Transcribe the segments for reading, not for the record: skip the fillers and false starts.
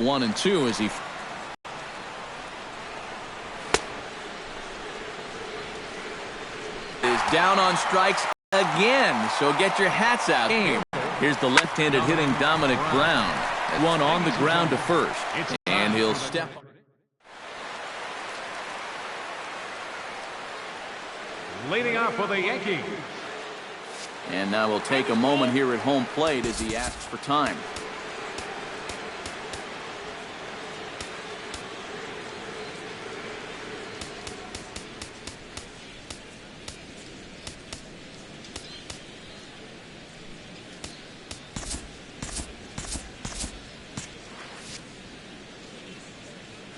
1-2 as he is down on strikes again. So get your hats out. Here's the left-handed hitting Dominic Brown. One on the ground to first, and he'll step. Leading off for the Yankees. And now we'll take a moment here at home plate as he asks for time.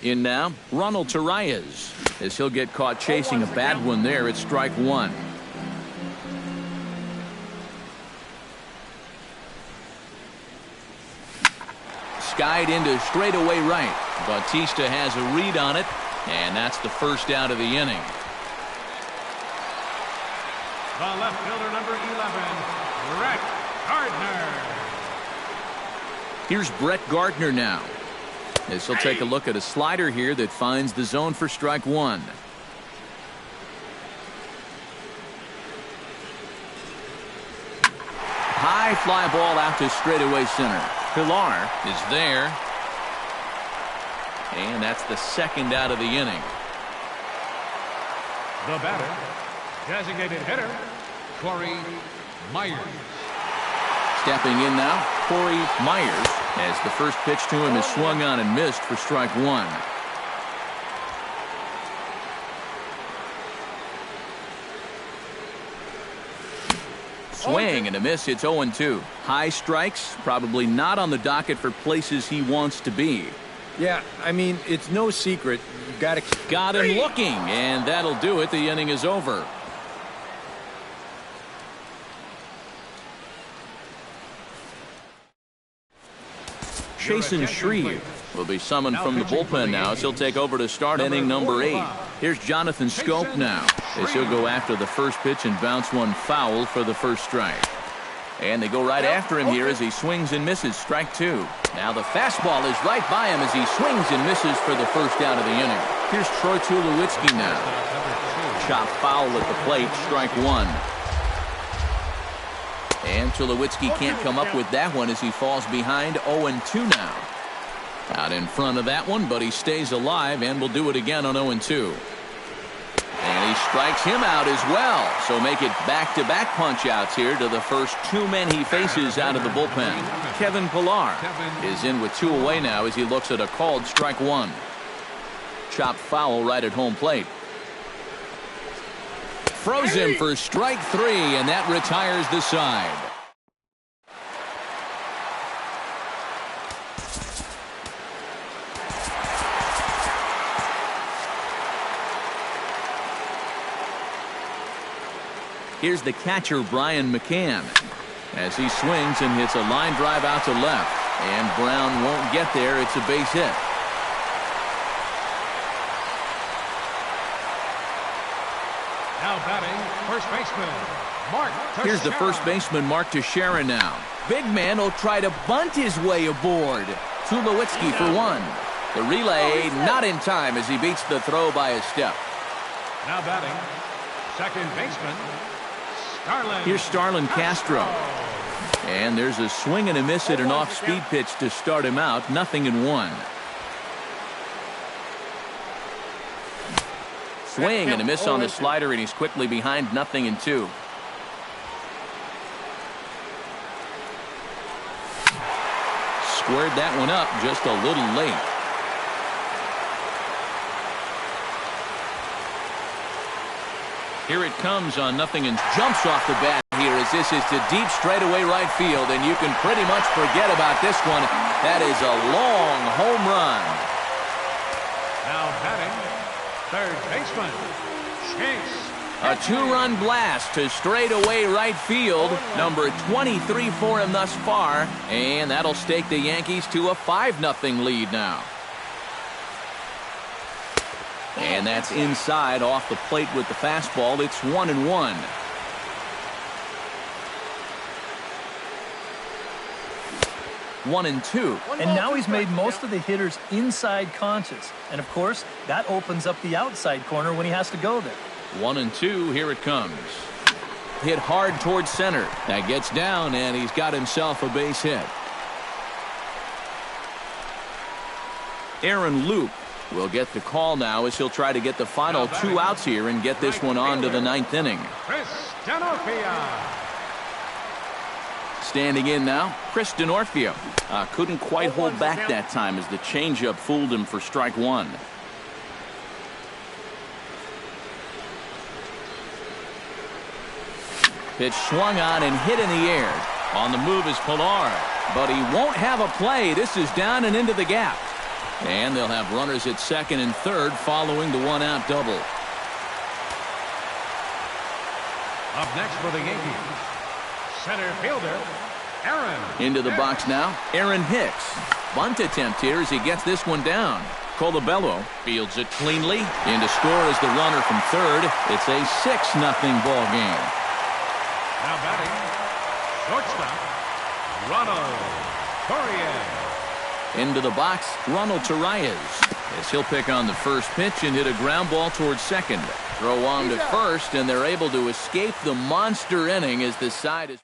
In now, Ronald Torreyes, as he'll get caught chasing a bad one there at strike one. Skied into straightaway right. Bautista has a read on it, and that's the first out of the inning. The left fielder, number 11, Brett Gardner. Here's Brett Gardner now, as he'll take a look at a slider here that finds the zone for strike one. High fly ball out to straightaway center. Pilar is there, and that's the second out of the inning. The batter, designated hitter, Corey Myers. Stepping in now, Corey Myers, as the first pitch to him is swung on and missed for strike one. Swing and a miss. It's 0-2. High strikes, probably not on the docket for places he wants to be. Yeah, I mean, it's no secret. You got him looking, and that'll do it. The inning is over. Chasen Shreve will be summoned from the bullpen now as he'll take over to start inning number 8. Here's Jonathan Scope now as he'll go after the first pitch and bounce one foul for the first strike. And they go right after him here as he swings and misses. Strike two. Now the fastball is right by him as he swings and misses for the first out of the inning. Here's Troy Tulowitzki now. Chop foul at the plate. Strike one. And Tulowitzki can't come up with that one as he falls behind 0-2 now. Out in front of that one, but he stays alive and will do it again on 0-2. And he strikes him out as well. So make it back-to-back punch-outs here to the first two men he faces out of the bullpen. Kevin Pilar is in with 2 away now as he looks at a called strike one. Chopped foul right at home plate. Froze him for strike 3, and that retires the side. Here's the catcher, Brian McCann, as he swings and hits a line drive out to left. And Brown won't get there. It's a base hit. Now batting, first baseman, Mark Teixeira. Here's the first baseman, Mark Teixeira now. Big man will try to bunt his way aboard. Tulowitzki for one. The relay not in time as he beats the throw by a step. Now batting, second baseman, Starlin. Here's Starlin Castro. And there's a swing and a miss at an off-speed pitch to start him out. 0-1. Swing and a miss on the slider, and he's quickly behind 0-2. Squared that one up just a little late. Here it comes on 0 and jumps off the bat here as this is to deep straightaway right field, and you can pretty much forget about this one. That is a long home run. Now batting, third baseman, Chase. A 2-run blast to straightaway right field. Number 23 for him thus far, and that'll stake the Yankees to a 5-0 lead now. And that's inside off the plate with the fastball. It's 1-1. 1-2. And now he's made most of the hitters inside conscious. And, of course, that opens up the outside corner when he has to go there. 1-2. Here it comes. Hit hard towards center. That gets down, and he's got himself a base hit. Aaron Loup will get the call now as he'll try to get the final 2 outs here and get this one on to the 9th inning. Standing in now, Chris Denorfio. Couldn't quite hold back that time as the changeup fooled him for strike 1. Pitch swung on and hit in the air. On the move is Pilar, but he won't have a play. This is down and into the gap. And they'll have runners at second and third following the 1-out double. Up next for the Yankees, center fielder, Aaron. Into the box now, Aaron Hicks. Bunt attempt here as he gets this one down. Colabello fields it cleanly. In to score is the runner from third. It's a 6-0 ball game. Now batting, shortstop, Ronald Torres. Into the box, Ronald Torres, as he'll pick on the first pitch and hit a ground ball towards second. Throw on to first, and they're able to escape the monster inning as the side is.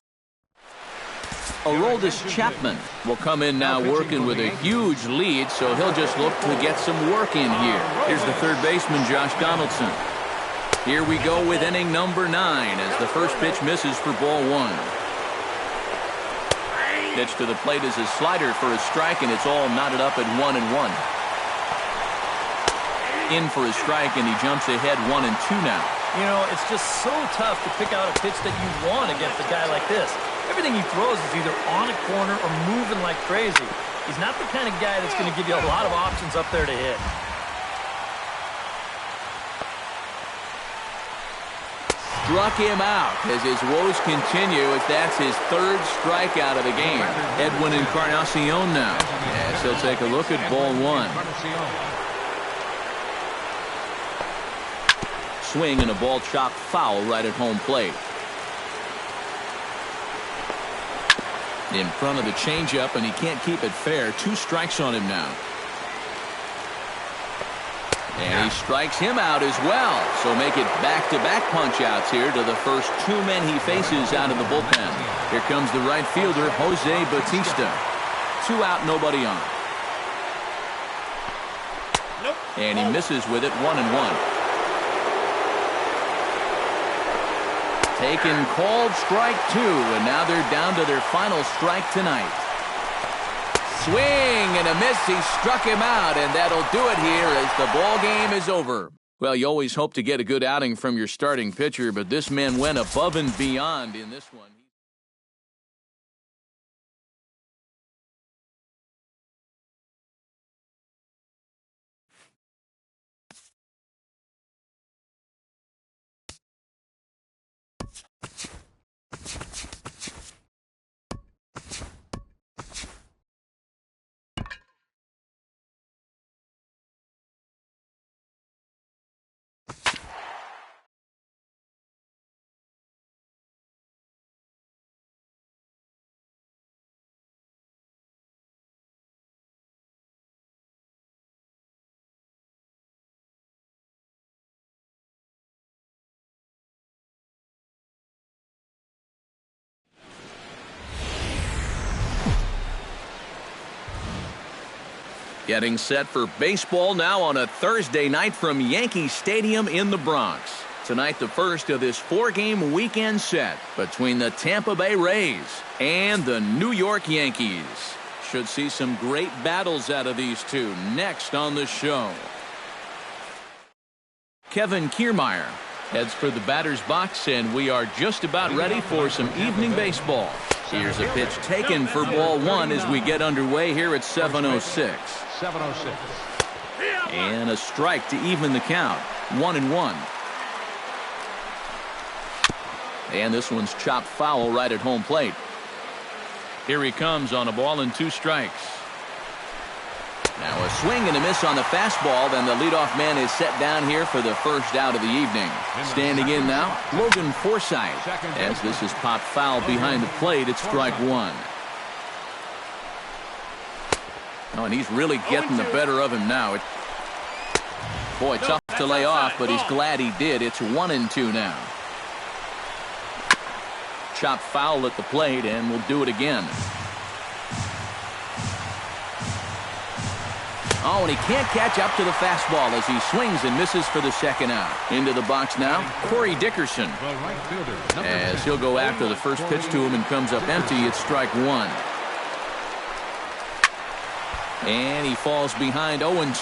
Aroldis Chapman will come in now working with a huge lead, so he'll just look to get some work in here. Here's the third baseman, Josh Donaldson. Here we go with inning number 9 as the first pitch misses for ball 1. Pitch to the plate is a slider for a strike, and it's all knotted up at 1-1. In for a strike, and he jumps ahead 1-2 now. You know, it's just so tough to pick out a pitch that you want against a guy like this. Everything he throws is either on a corner or moving like crazy. He's not the kind of guy that's going to give you a lot of options up there to hit. Struck him out as his woes continue as that's his 3rd strikeout of the game. Edwin Encarnacion now. Yes, he'll take a look at ball 1. Swing and a ball chopped foul right at home plate. In front of the changeup, and he can't keep it fair. 2 strikes on him now. And he strikes him out as well. So make it back-to-back punch-outs here to the first 2 men he faces out of the bullpen. Here comes the right fielder, Jose Bautista. 2 out, nobody on. And he misses with it, 1-1. Taken, called, strike 2, and now they're down to their final strike tonight. Swing and a miss. He struck him out, and that'll do it here as the ball game is over. Well, you always hope to get a good outing from your starting pitcher, but this man went above and beyond in this one. Getting set for baseball now on a Thursday night from Yankee Stadium in the Bronx. Tonight, the first of this 4-game weekend set between the Tampa Bay Rays and the New York Yankees. Should see some great battles out of these two next on the show. Kevin Kiermaier heads for the batter's box, and we are just about ready for some evening baseball. Here's a pitch taken for ball 1 as we get underway here at 7:06. 7:06. And a strike to even the count. 1-1. And this one's chopped foul right at home plate. Here he comes on a ball and 2 strikes. Now a swing and a miss on the fastball. Then the leadoff man is set down here for the first out of the evening. Standing in now, Logan Forsythe. As this is popped foul behind the plate, it's strike 1. Oh, and he's really getting the better of him now. Boy, tough to lay off, but he's glad he did. It's 1-2 now. Chop foul at the plate, and we'll do it again. Oh, and he can't catch up to the fastball as he swings and misses for the second out. Into the box now, Corey Dickerson. As he'll go after the first pitch to him and comes up empty, it's strike one. And he falls behind 0-2.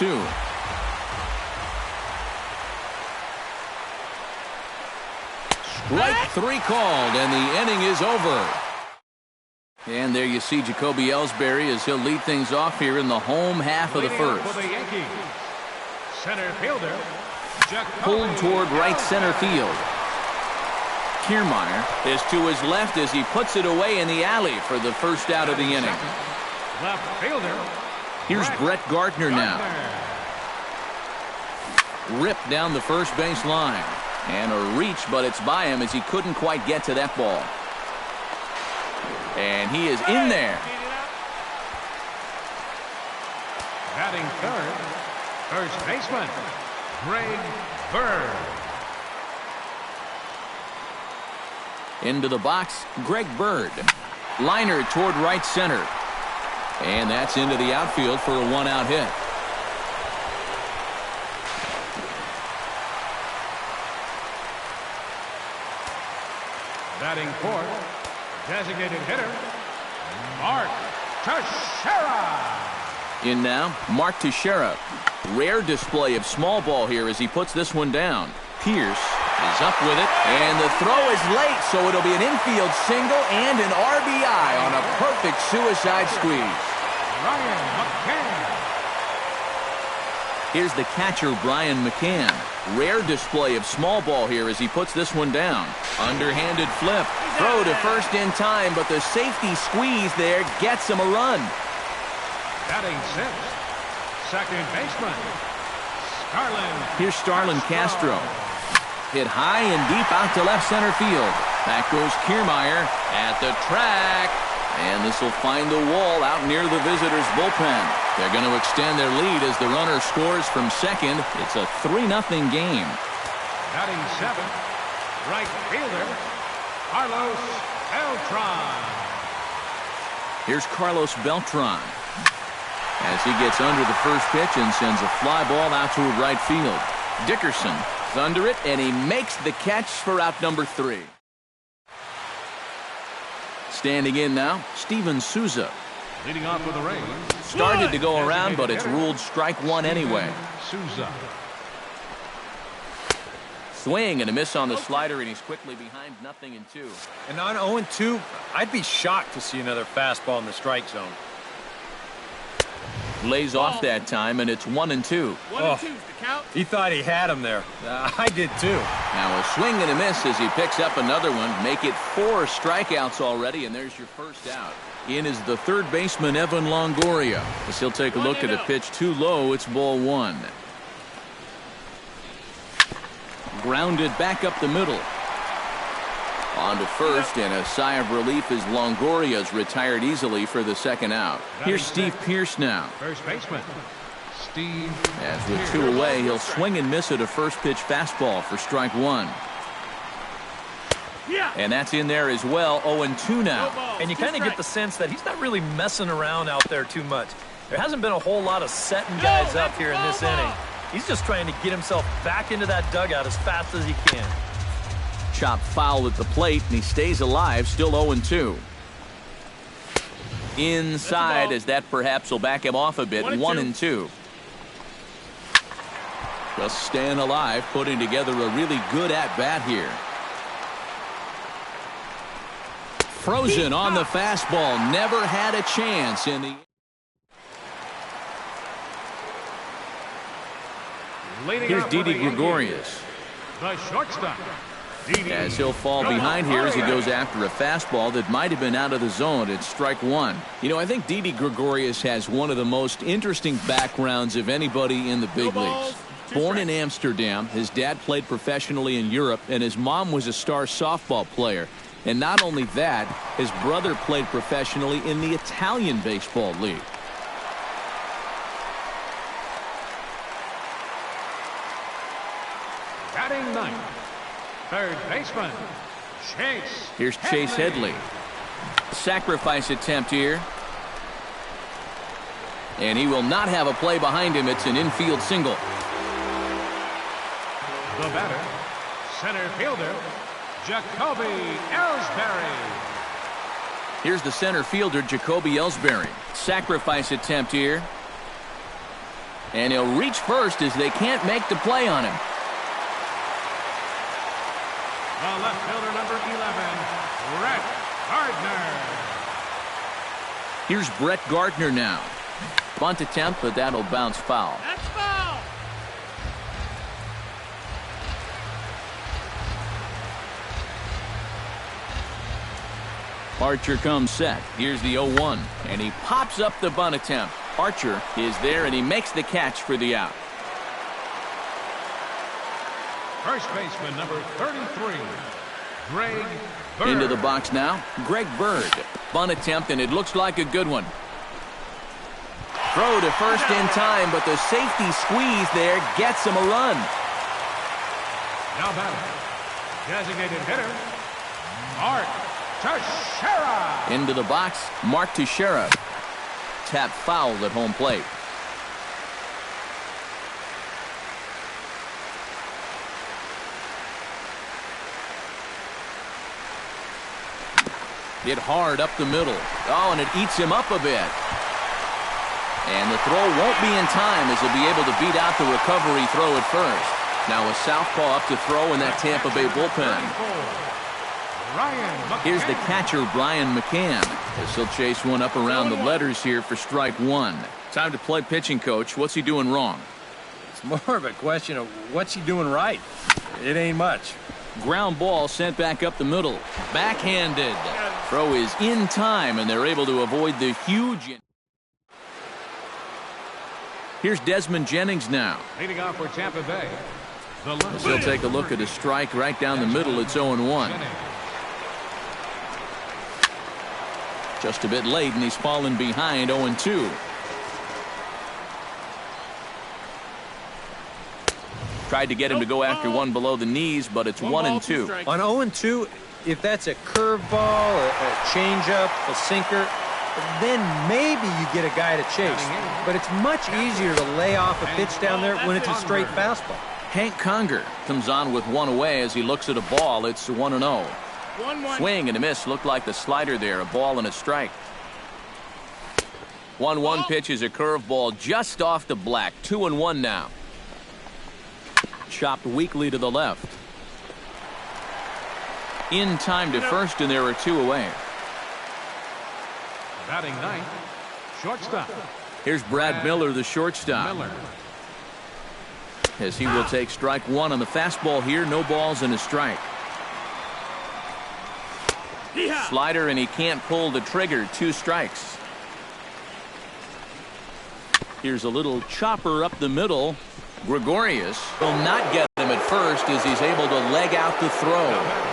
Strike three called, and the inning is over. And there you see Jacoby Ellsbury as he'll lead things off here in the home half of the first. For the Yankees, center fielder, Pulled toward right center field. Kiermaier is to his left as he puts it away in the alley for the first out of the inning. Left fielder. Here's Brett Gardner now. Ripped down the first base line. And a reach, but it's by him as he couldn't quite get to that ball. And he is in there. Batting third, first baseman, Greg Bird. Into the box, Greg Bird. Liner toward right center. And that's into the outfield for a one-out hit. Batting fourth, designated hitter, Mark Teixeira. In now, Mark Teixeira. Rare display of small ball here as he puts this one down. Pierce is up with it, and the throw is late, so it'll be an infield single and an RBI on a perfect suicide squeeze. Ryan McCann. Here's the catcher, Brian McCann. Rare display of small ball here as he puts this one down. Underhanded flip. Throw to first in time, but the safety squeeze there gets him a run. Batting sixth, second baseman, Starlin. Here's Starlin Castro. Hit high and deep out to left center field. Back goes Kiermaier at the track. And this will find the wall out near the visitors' bullpen. They're going to extend their lead as the runner scores from second. It's a 3-0 game. Batting seventh, right fielder, Carlos Beltran. Here's Carlos Beltran as he gets under the first pitch and sends a fly ball out to right field. Dickerson is under it, and he makes the catch for out number 3. Standing in now, Steven Souza. Leading off with the Rays. Started to go around, but it's ruled strike one anyway. Souza. Swing and a miss on the slider, and he's quickly behind 0-2. And on 0-2, I'd be shocked to see another fastball in the strike zone. Lays off that time, and it's 1-2. Oh, he thought he had him there. I did too. Now a swing and a miss as he picks up another one. Make it 4 strikeouts already, and there's your first out. In is the third baseman, Evan Longoria. As he'll take a look at a pitch too low, it's ball 1. Grounded back up the middle. On to first, and a sigh of relief as Longoria's retired easily for the second out. Here's Steve Pierce now. First baseman, Steve. As with 2 away, he'll swing and miss at a first pitch fastball for strike 1. And that's in there as well. 0-2 now. And you kind of get the sense that he's not really messing around out there too much. There hasn't been a whole lot of setting guys up here in this inning. He's just trying to get himself back into that dugout as fast as he can. Chop foul at the plate, and he stays alive, still 0-2. Inside, as that perhaps will back him off a bit. 1-2. Just staying alive, putting together a really good at-bat here. Frozen on the fastball. Never had a chance in the... Here's Didi Gregorius. The shortstop. As he'll fall behind here as he goes after a fastball that might have been out of the zone. It's strike 1. You know, I think Didi Gregorius has one of the most interesting backgrounds of anybody in the big leagues. Born in Amsterdam, his dad played professionally in Europe, and his mom was a star softball player. And not only that, his brother played professionally in the Italian Baseball League. Batting ninth, third baseman, Chase. Here's Chase Headley. Sacrifice attempt here. And he will not have a play behind him. It's an infield single. The batter, center fielder, Jacoby Ellsbury. Here's the center fielder, Jacoby Ellsbury. Sacrifice attempt here. And he'll reach first as they can't make the play on him. The left fielder, number 11, Brett Gardner. Here's Brett Gardner now. Bunt attempt, but that'll bounce foul. That's foul. Archer comes set. Here's the 0-1, and he pops up the bunt attempt. Archer is there, and he makes the catch for the out. First baseman, number 33, Greg Bird. Into the box now, Greg Bird. Bunt attempt, and it looks like a good one. Throw to first in time, but the safety squeeze there gets him a run. Now batting, designated hitter, Mark Teixeira. Into the box, Mark Teixeira. Tap fouled at home plate. Hit hard up the middle. Oh, and it eats him up a bit. And the throw won't be in time as he'll be able to beat out the recovery throw at first. Now a southpaw up to throw in that Tampa Bay bullpen. Here's the catcher, Brian McCann, as he'll chase one up around the letters here for strike one. Time to play pitching coach. What's he doing wrong? It's more of a question of what's he doing right. It ain't much. Ground ball sent back up the middle. Backhanded. Throw is in time, and they're able to avoid the huge... Here's Desmond Jennings now. Leading off for Tampa Bay. He'll take a look at a strike right down the middle. It's 0-1. Just a bit late, and he's fallen behind 0-2. Tried to get him to go after one below the knees, but it's 1-2. On 0-2, if that's a curveball, a changeup, a sinker, then maybe you get a guy to chase. But it's much easier to lay off a pitch down there when it's a straight fastball. Hank Conger comes on with one away as he looks at a ball. It's 1-0. Swing and a miss. Looked like the slider there. A ball and a strike. 1-1 pitch is a curveball just off the black. 2-1 now. Chopped weakly to the left. In time to first, and there are two away. Batting ninth, shortstop. Here's Brad Miller, the shortstop. As he will take strike one on the fastball here. No balls and a strike. Slider, and he can't pull the trigger. 2 strikes. Here's a little chopper up the middle. Gregorius will not get him at first as he's able to leg out the throw.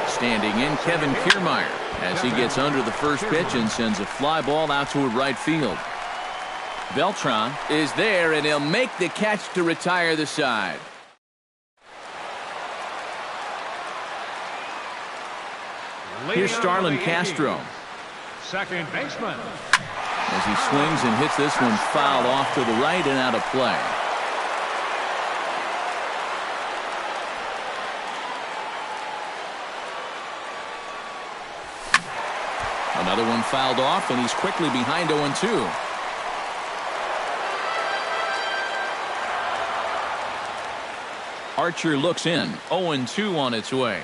Standing in, Kevin Kiermaier, as he gets under the first pitch and sends a fly ball out toward right field. Beltran is there, and he'll make the catch to retire the side. Here's Starlin Castro. Second baseman. As he swings and hits this one fouled off to the right and out of play. Another one fouled off, and he's quickly behind 0-2. Archer looks in. 0-2 on its way.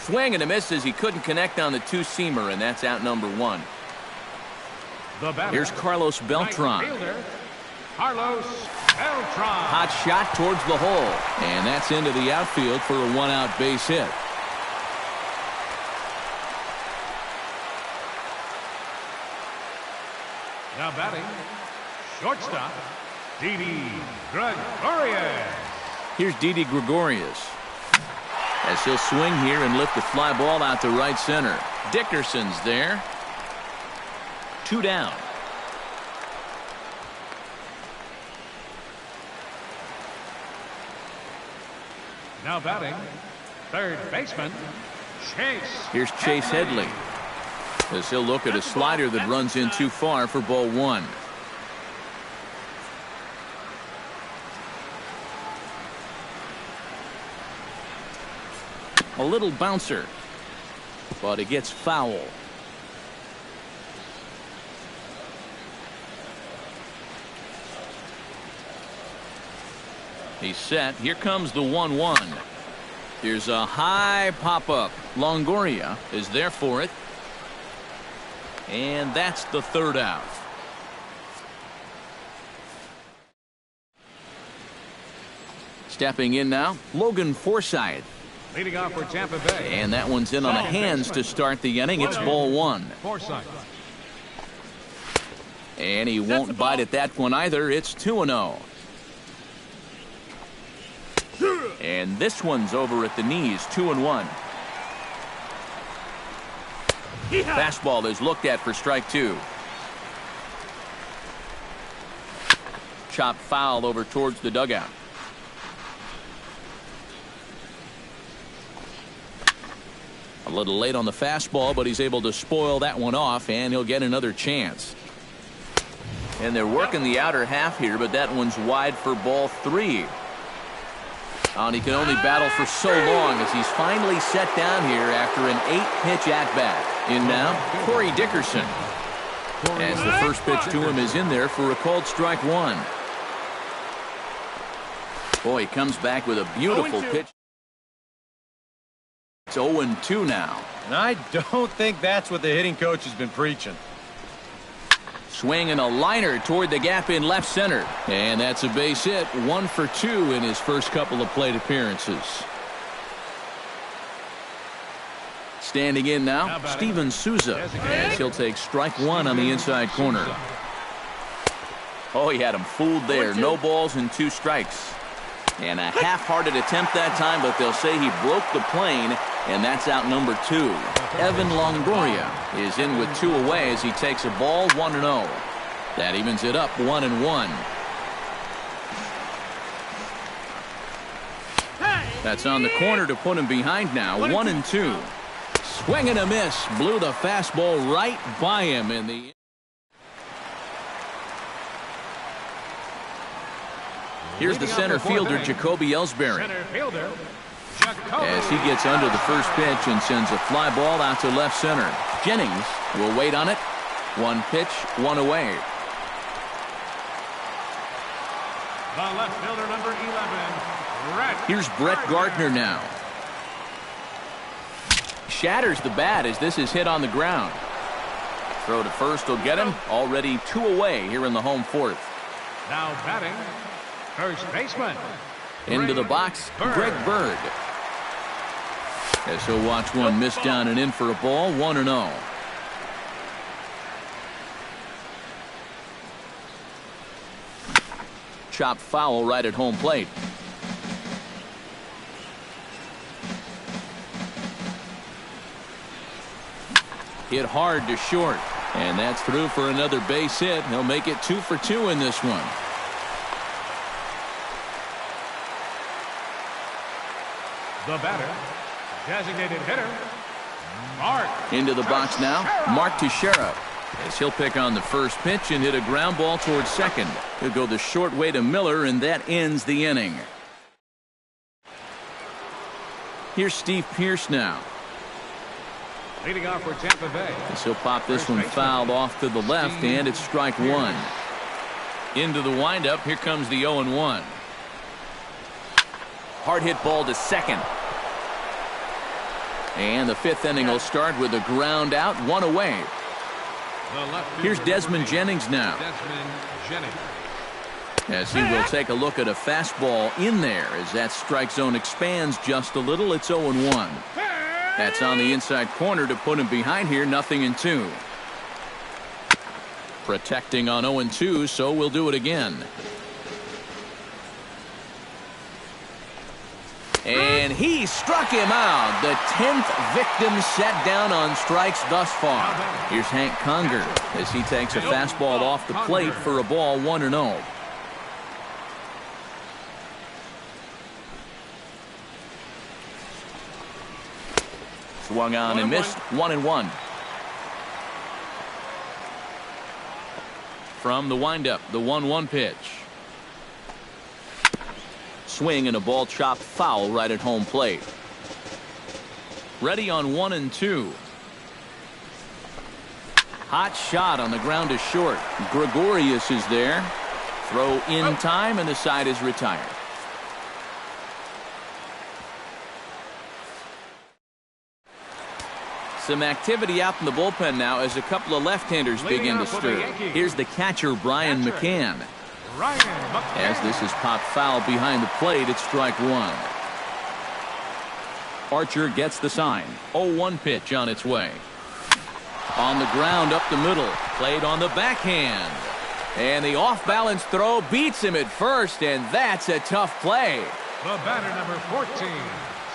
Swing and a miss as he couldn't connect on the two-seamer, and that's out number 1. Here's Carlos Beltran. Carlos Beltran. Hot shot towards the hole, and that's into the outfield for a one-out base hit. Now batting, shortstop, Didi Gregorius. Here's Didi Gregorius, as he'll swing here and lift the fly ball out to right center. Dickerson's there. 2 down. Now batting, third baseman, Chase. Here's Chase Headley, as he'll look at a slider that runs in too far for ball one. A little bouncer, but it gets foul. He's set. Here comes the 1-1. Here's a high pop-up. Longoria is there for it. And that's the third out. Stepping in now, Logan Forsythe. Leading off for Tampa Bay. And that one's in on the hands to start the inning. It's ball one. Forsythe. And he won't bite at that one either. It's 2-0. And this one's over at the knees, 2-1. Fastball is looked at for strike two. Chop foul over towards the dugout. A little late on the fastball, but he's able to spoil that one off, and he'll get another chance. And they're working the outer half here, but that one's wide for ball three. And he can only battle for so long as he's finally set down here after an 8-pitch at-bat. In now, Corey Dickerson. As the first pitch to him is in there for a called strike one. Boy, he comes back with a beautiful pitch. It's 0-2 now. And I don't think that's what the hitting coach has been preaching. Swinging a liner toward the gap in left center. And that's a base hit. 1 for 2 in his first couple of plate appearances. Standing in now, Steven Souza, as he'll take strike one on the inside corner. Oh, he had him fooled there. No balls and 2 strikes. And a half-hearted attempt that time, but they'll say he broke the plane, and that's out number 2. Evan Longoria is in with 2 away as he takes a ball 1-0. That evens it up 1-1. That's on the corner to put him behind now, 1-2. Swing and a miss. Blew the fastball right by him in the... Here's the center fielder, Jacoby Ellsbury. As he gets under the first pitch and sends a fly ball out to left center. Jennings will wait on it. 1 pitch, 1 away. The left fielder, number 11, Here's Brett Gardner now. Shatters the bat as this is hit on the ground. Throw to first will get him. Already 2 away here in the home fourth. Now batting, first baseman. Into the box, Greg Bird. As he'll watch one miss down and in for a ball, 1-0. Chop foul right at home plate. Hit hard to short. And that's through for another base hit. He'll make it 2 for 2 in this one. The batter, designated hitter, Mark. Into the box now, Mark Teixeira. As he'll pick on the first pitch and hit a ground ball towards second. He'll go the short way to Miller, and that ends the inning. Here's Steve Pearce now. Leading off for Tampa Bay. As he'll pop this one fouled off to the left, and it's strike one. Into the windup, here comes the 0-1. Hard hit ball to second. And the 5th inning will start with a ground out, 1 away. Here's Desmond Jennings now. As he will take a look at a fastball in there as that strike zone expands just a little. It's 0-1. That's on the inside corner to put him behind here, 0-2. Protecting on 0-2, so we'll do it again. And he struck him out. The 10th victim set down on strikes thus far. Here's Hank Conger as he takes a fastball off the plate for a ball, 1-0. Swung on and missed. 1-1. From the windup, the 1-1 pitch. Swing and a ball chopped foul right at home plate. Ready on 1-2. Hot shot on the ground to short. Gregorius is there. Throw in time, and the side is retired. Some activity out in the bullpen now as a couple of left-handers begin to stir. Here's the catcher, Brian McCann. As this is popped foul behind the plate, it's strike one. Archer gets the sign. 0-1 pitch on its way. On the ground up the middle. Played on the backhand. And the off-balance throw beats him at first, and that's a tough play. The batter, number 14.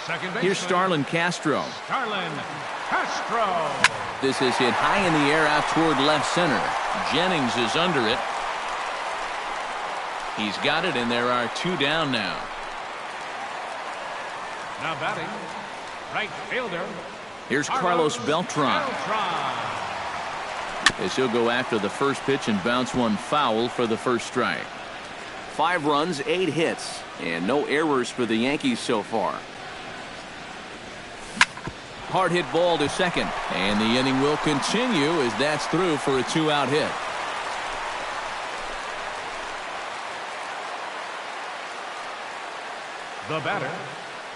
Second baseman. Here's Starlin Castro. Starlin Castro. This is hit high in the air out toward left center. Jennings is under it. He's got it, and there are two down now. Now batting, right fielder. Here's Carlos Beltran. As he'll go after the first pitch and bounce one foul for the first strike. 5 runs, 8 hits, and no errors for the Yankees so far. Hard hit ball to second, and the inning will continue as that's through for a 2-out hit. The batter,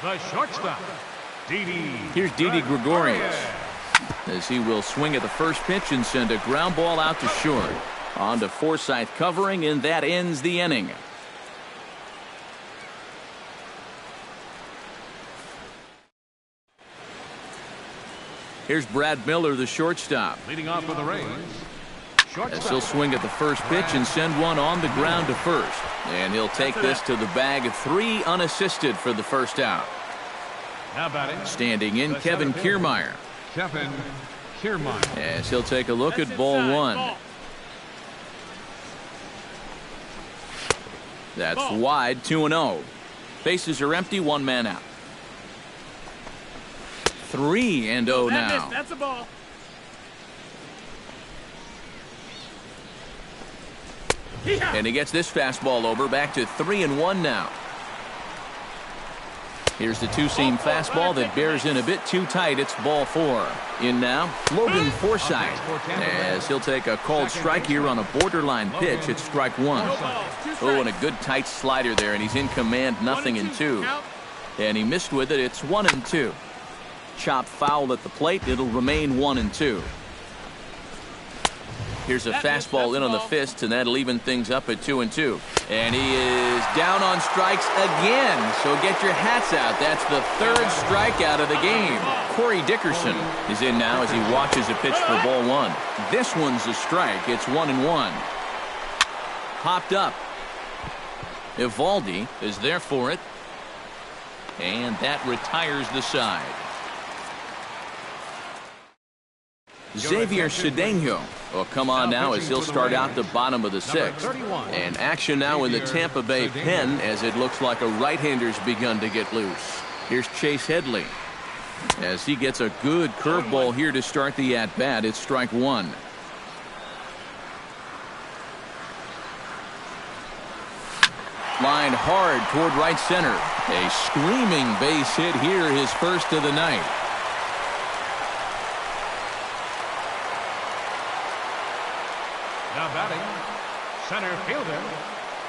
the shortstop, Didi. Here's Didi Gregorius, as he will swing at the first pitch and send a ground ball out to short. On to Forsythe covering, and that ends the inning. Here's Brad Miller, the shortstop. Leading off for the Rays. As he'll swing at the first pitch and send one on the ground to first. And he'll take this to the bag of 3 unassisted for the first out. Now batting. Standing in, Kevin Kiermaier. Kevin Kiermaier. As he'll take a look at ball one. That's wide, 2-0. Bases are empty, 1 man out. 3-0 now. That's a ball. And he gets this fastball over, back to 3-1 now. Here's the two-seam fastball that bears in a bit too tight. It's ball 4. In now, Logan Forsythe, as he'll take a called strike here on a borderline pitch. It's strike 1. Oh, and a good tight slider there, and he's in command, 0-2. And he missed with it. It's 1-2. Chop foul at the plate. It'll remain 1-2. Here's a fastball in on the fist, and that'll even things up at 2-2. And he is down on strikes again. So get your hats out. That's the 3rd strikeout of the game. Corey Dickerson is in now as he watches a pitch for ball 1. This one's a strike. It's 1-1. Popped up. Evaldi is there for it. And that retires the side. Xavier Cedeno will come on now as he'll start out the bottom of the 6th. And action now in the Tampa Bay pen as it looks like a right-hander's begun to get loose. Here's Chase Headley as he gets a good curveball here to start the at-bat. It's strike 1. Lined hard toward right center. A screaming base hit here, his first of the night. Now batting, center fielder,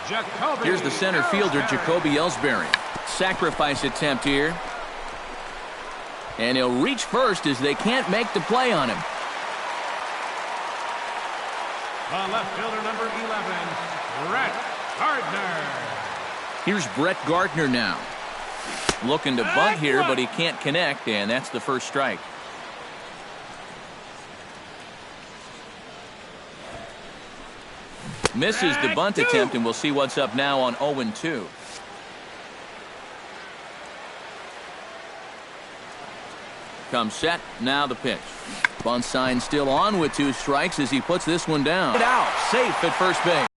Jacoby. Here's the center fielder, Jacoby Ellsbury. Sacrifice attempt here. And he'll reach first as they can't make the play on him. The left fielder, number 11, Brett Gardner. Here's Brett Gardner now. Looking to bunt here, but he can't connect, and that's the first strike. Misses the bunt attempt, and we'll see what's up now on 0-2. Comes set, now the pitch. Bunt sign still on with 2 strikes as he puts this one down. Get out, safe at first base.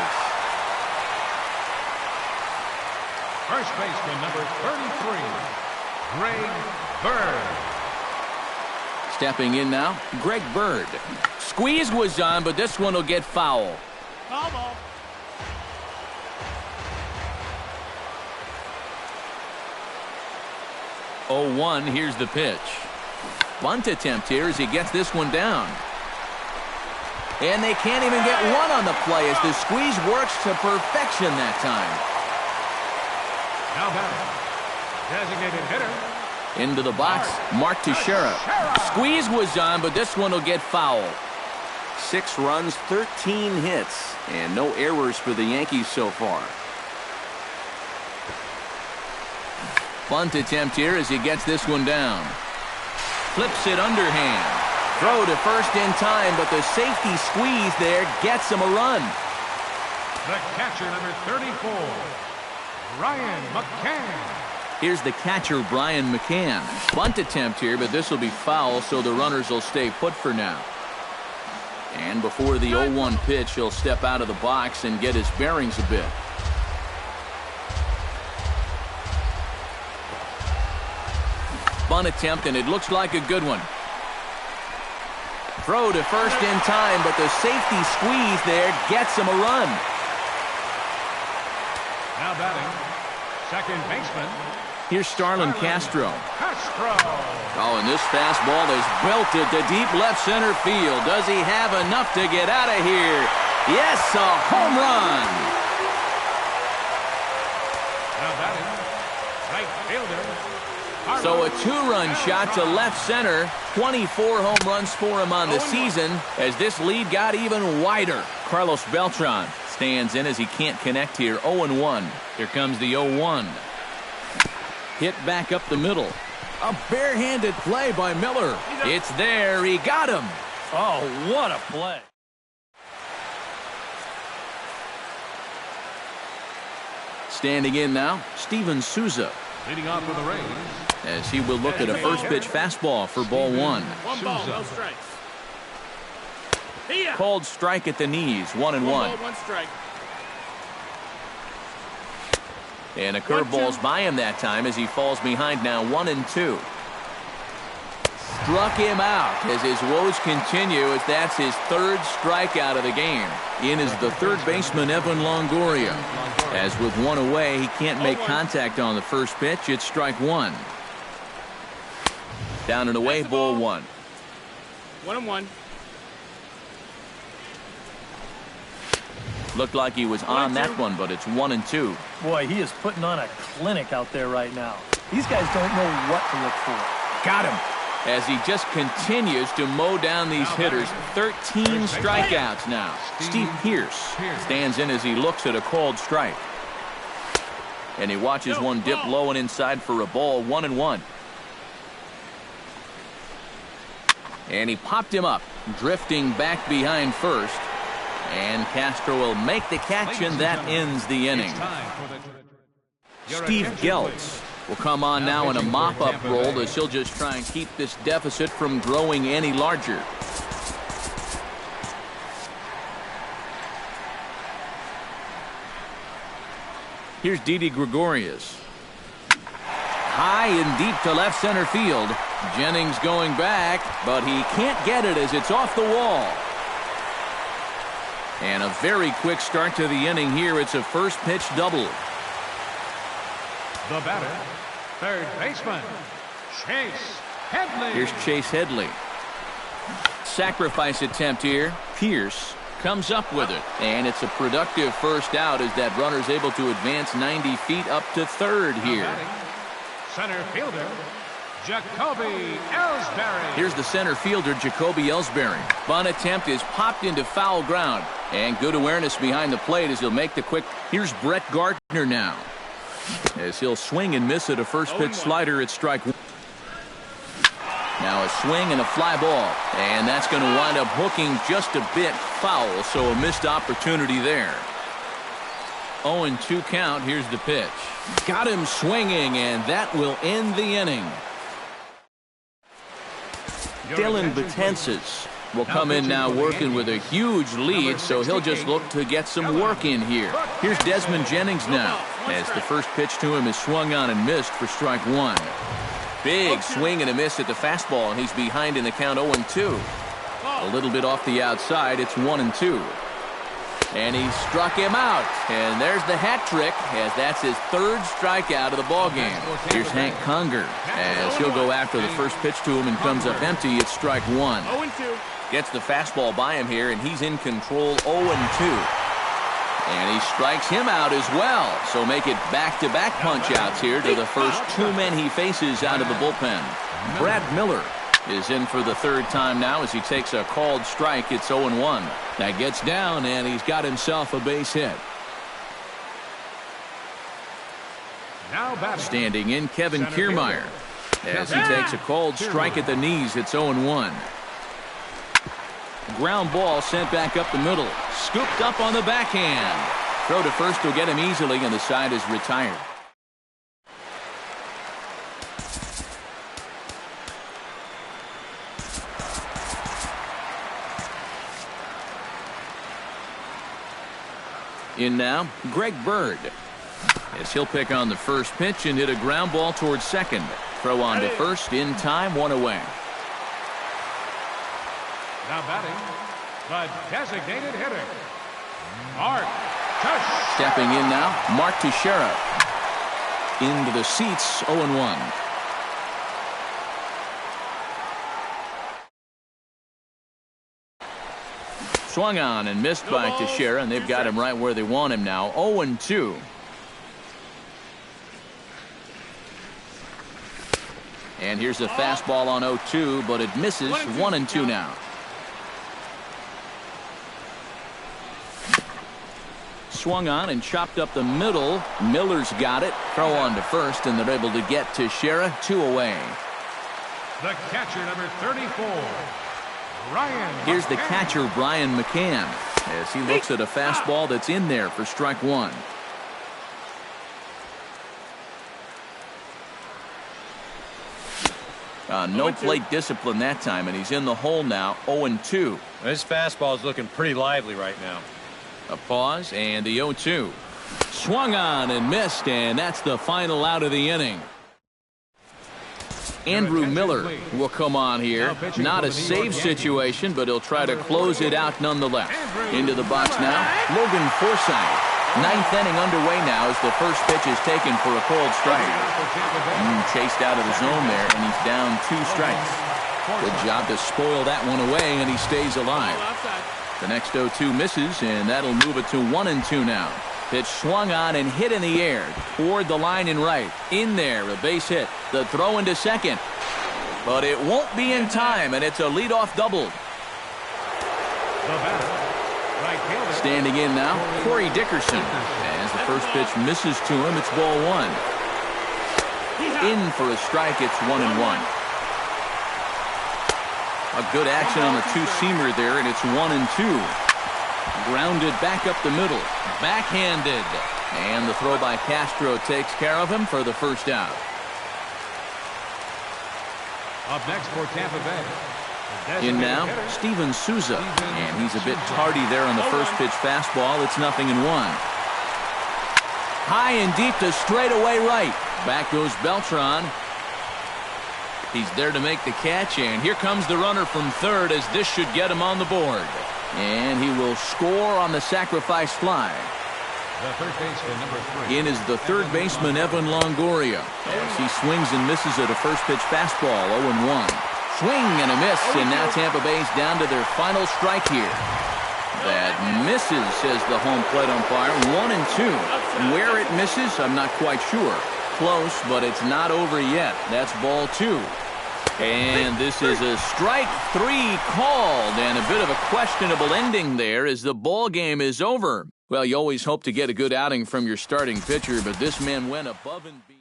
First baseman, number 33, Greg Bird. Stepping in now, Greg Bird. Squeeze was on, but this one will get foul. Foul ball. 0-1, here's the pitch. Bunt attempt here as he gets this one down. And they can't even get one on the play as the squeeze works to perfection that time. Now batting, designated hitter. Into the box, Mark Teixeira. Squeeze was on, but this one will get foul. 6 runs, 13 hits, and no errors for the Yankees so far. Bunt attempt here as he gets this one down. Flips it underhand. Throw to first in time, but the safety squeeze there gets him a run. The catcher, number 34, Ryan McCann. Here's the catcher, Brian McCann. Bunt attempt here, but this will be foul, so the runners will stay put for now. And before the 0-1 pitch, he'll step out of the box and get his bearings a bit. Bunt attempt, and it looks like a good one. Throw to first in time, but the safety squeeze there gets him a run. Now batting, second baseman. Here's Starlin Castro. Oh, and this fastball is belted to deep left center field. Does he have enough to get out of here? Yes, a home run. Now batting, right fielder. So a 2-run shot to left center. 24 home runs for him on the season as this lead got even wider. Carlos Beltran stands in as he can't connect here. 0-1. Here comes the 0-1. Hit back up the middle. A barehanded play by Miller. It's there. He got him. Oh, what a play. Standing in now, Steven Souza. Leading off for the Rays. As he will look at a first pitch fastball for ball 1. One ball, no strikes. Called strike at the knees, 1-1. One ball, one strike. And a curveball's by him that time as he falls behind now, 1-2. Struck him out as his woes continue as that's his 3rd strikeout of the game. In is the third baseman, Evan Longoria. As with 1 away, he can't make contact on the first pitch. It's strike 1. Down and away, ball 1. 1-1. Looked like he was on that one, but it's 1-2. Boy, he is putting on a clinic out there right now. These guys don't know what to look for. Got him. As he just continues to mow down these hitters. 13 strikeouts now. Steve Pearce stands in as he looks at a called strike. And he watches one dip low and inside for a ball, 1-1. And he popped him up, drifting back behind first. And Castro will make the catch, and that ends the inning. Steve Geltz will come on now in a mop-up role as he'll just try and keep this deficit from growing any larger. Here's Didi Gregorius. High and deep to left center field. Jennings going back, but he can't get it as it's off the wall. And a very quick start to the inning here. It's a first pitch double. The batter, third baseman, Chase Headley. Here's Chase Headley. Sacrifice attempt here. Pierce comes up with it. And it's a productive first out as that runner's able to advance 90 feet up to third here. Center fielder, Jacoby Ellsbury. Here's the center fielder, Jacoby Ellsbury. Bunt attempt is popped into foul ground. And good awareness behind the plate as he'll make the quick. Here's Brett Gardner now. As he'll swing and miss at a first pitch slider at strike 1. Now a swing and a fly ball. And that's going to wind up hooking just a bit foul, so a missed opportunity there. 0-2 count. Here's the pitch. Got him swinging, and that will end the inning. Dylan Betances will come in now working with a huge lead, so he'll just look to get some work in here. Here's Desmond Jennings now, as the first pitch to him is swung on and missed for strike 1. Big swing and a miss at the fastball, and he's behind in the count 0-2. A little bit off the outside. It's 1-2. And he struck him out. And there's the hat trick, as that's his third strikeout of the ballgame. Here's Hank Conger, as he'll go after the first pitch to him and comes up empty. It's strike one. 0-2. Gets the fastball by him here, and he's in control 0-2. And he strikes him out as well. So make it back-to-back punch-outs here to the first two men he faces out of the bullpen. Brad Miller is in for the third time now as he takes a called strike. It's 0-1. That gets down, and he's got himself a base hit. Now batting. Standing in, Kevin Kiermaier, as he takes a called strike at the knees. It's 0-1. Ground ball sent back up the middle. Scooped up on the backhand. Throw to first will get him easily, and the side is retired. In now, Greg Bird, as he'll pick on the first pitch and hit a ground ball towards second. Throw on to first in time, one away. Now batting, the designated hitter, Mark Teixeira. Stepping in now, Mark Teixeira. Into the seats, 0-1. Swung on and missed by Teixeira, and they've got him right where they want him now. 0-2. And here's a fastball on 0-2, but it misses. 1-2 now. Swung on and chopped up the middle. Miller's got it. Throw on to first, and they're able to get Teixeira 2 away. The catcher, number 34. Ryan Here's the McCann. catcher, Brian McCann, as he looks at a fastball that's in there for strike one. No plate discipline that time, and he's in the hole now, 0-2. This fastball is looking pretty lively right now. A pause, and the 0-2. Swung on and missed, and that's the final out of the inning. Andrew Miller will come on here. Not a save situation, but he'll try to close it out nonetheless. Into the box now, Logan Forsythe. Ninth inning underway now as the first pitch is taken for a cold strike. Chased out of the zone there, and he's down 2 strikes. Good job to spoil that one away, and he stays alive. The next 0-2 misses, and that'll move it to 1-2 now. Pitch swung on and hit in the air toward the line and right. In there, a base hit. The throw into second. But it won't be in time, and it's a leadoff double. Standing in now, Corey Dickerson. As the first pitch misses to him, it's ball one. In for a strike, it's 1-1. A good action on the two-seamer there, and it's 1-2. Grounded back up the middle. Backhanded. And the throw by Castro takes care of him for the first out. Up next for Tampa Bay. In now, Steven Souza. And he's a bit tardy there on the first pitch fastball. It's 0-1. High and deep to straightaway right. Back goes Beltran. He's there to make the catch, and here comes the runner from third as this should get him on the board. And he will score on the sacrifice fly. The third baseman, number 3. In is the third baseman, Evan Longoria, as he swings and misses at a first pitch fastball, 0-1. Swing and a miss, and now Tampa Bay's down to their final strike here. That misses, says the home plate umpire, 1-2. Where it misses, I'm not quite sure. Close, but it's not over yet. That's ball 2. And this is a strike 3 called, and a bit of a questionable ending there as the ball game is over. Well, you always hope to get a good outing from your starting pitcher, but this man went above and beyond.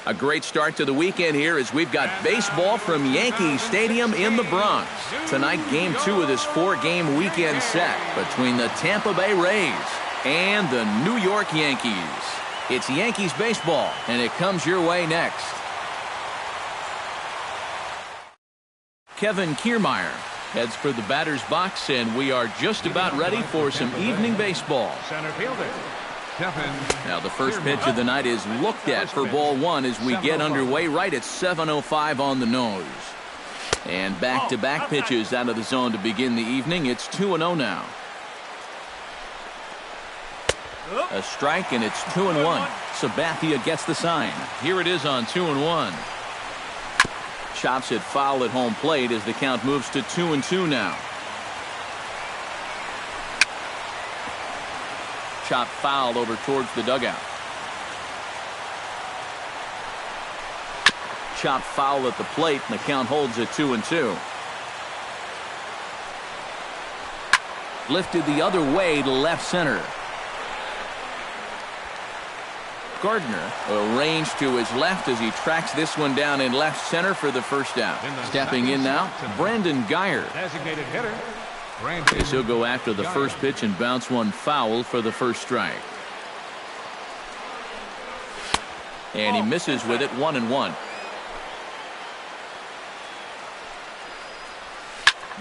A great start to the weekend here as we've got baseball from Yankee Stadium in the Bronx. Tonight, Game 2 of this 4-game weekend set between the Tampa Bay Rays and the New York Yankees. It's Yankees baseball, and it comes your way next. Kevin Kiermaier heads for the batter's box, and we are just about ready for some evening baseball. Center fielder. Now the first pitch of the night is looked at for ball one as we get underway right at 7:05 on the nose. And back-to-back pitches out of the zone to begin the evening. It's 2-0 now. A strike, and it's 2-1. Sabathia gets the sign. Here it is on 2-1. Chops it foul at home plate as the count moves to 2-2 now. Chop foul over towards the dugout. Chop foul at the plate, and the count holds at 2-2. Lifted the other way to left center. Gardner arranged to his left as he tracks this one down in left center for the first out. Stepping in now, Brandon Guyer. Designated hitter. As he'll go after the first pitch and bounce one foul for the first strike. And he misses with it, 1-1.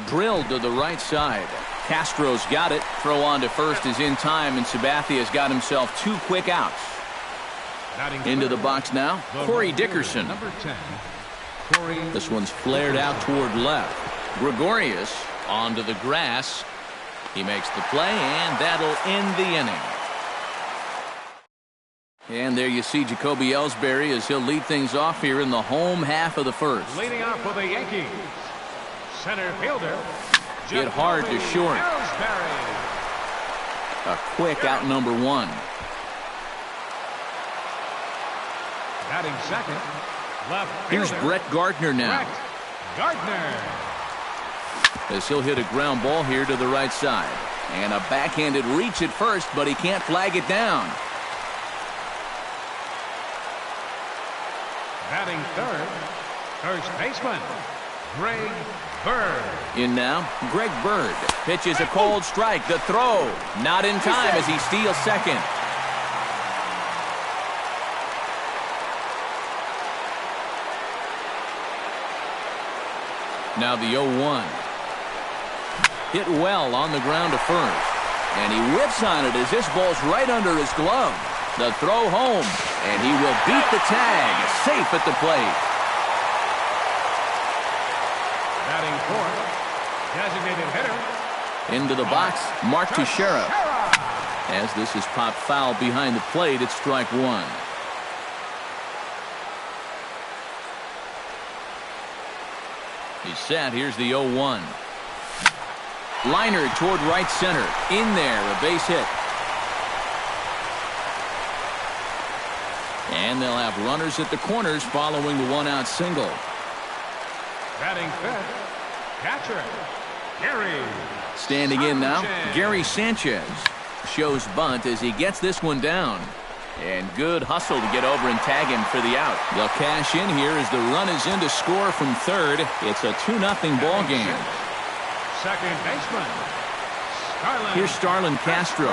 Drilled to the right side. Castro's got it. Throw on to first is in time, and Sabathia's got himself 2 quick outs. Into the box now, Corey Dickerson. Number 10. This one's flared out toward left. Gregorius onto the grass. He makes the play, and that'll end the inning. And there you see Jacoby Ellsbury as he'll lead things off here in the home half of the first. Leading off for the Yankees. Center fielder. Hit hard to short. Ellsbury. A quick out number 1. Batting second. Left Here's fielder. Brett Gardner now. Brett Gardner. As he'll hit a ground ball here to the right side. And a backhanded reach at first, but he can't flag it down. Batting third. First baseman. Greg Bird. In now, Greg Bird pitches a cold strike. The throw not in time as he steals second. Now the 0-1. Hit well on the ground to first. And he whips on it as this ball's right under his glove. The throw home. And he will beat the tag. Safe at the plate. Batting fourth. Designated hitter. Into the box, Mark Teixeira. As this is popped foul behind the plate, it's strike 1. He's set. Here's the 0-1. Liner toward right center. In there, a base hit. And they'll have runners at the corners following the 1-out single. Batting fifth. Catcher. Gary. Standing in now, Gary Sanchez. Shows bunt as he gets this one down. And good hustle to get over and tag him for the out. They'll cash in here as the run is in to score from third. It's a 2-0 ball game. Second baseman. Starlin. Here's Starlin Castro.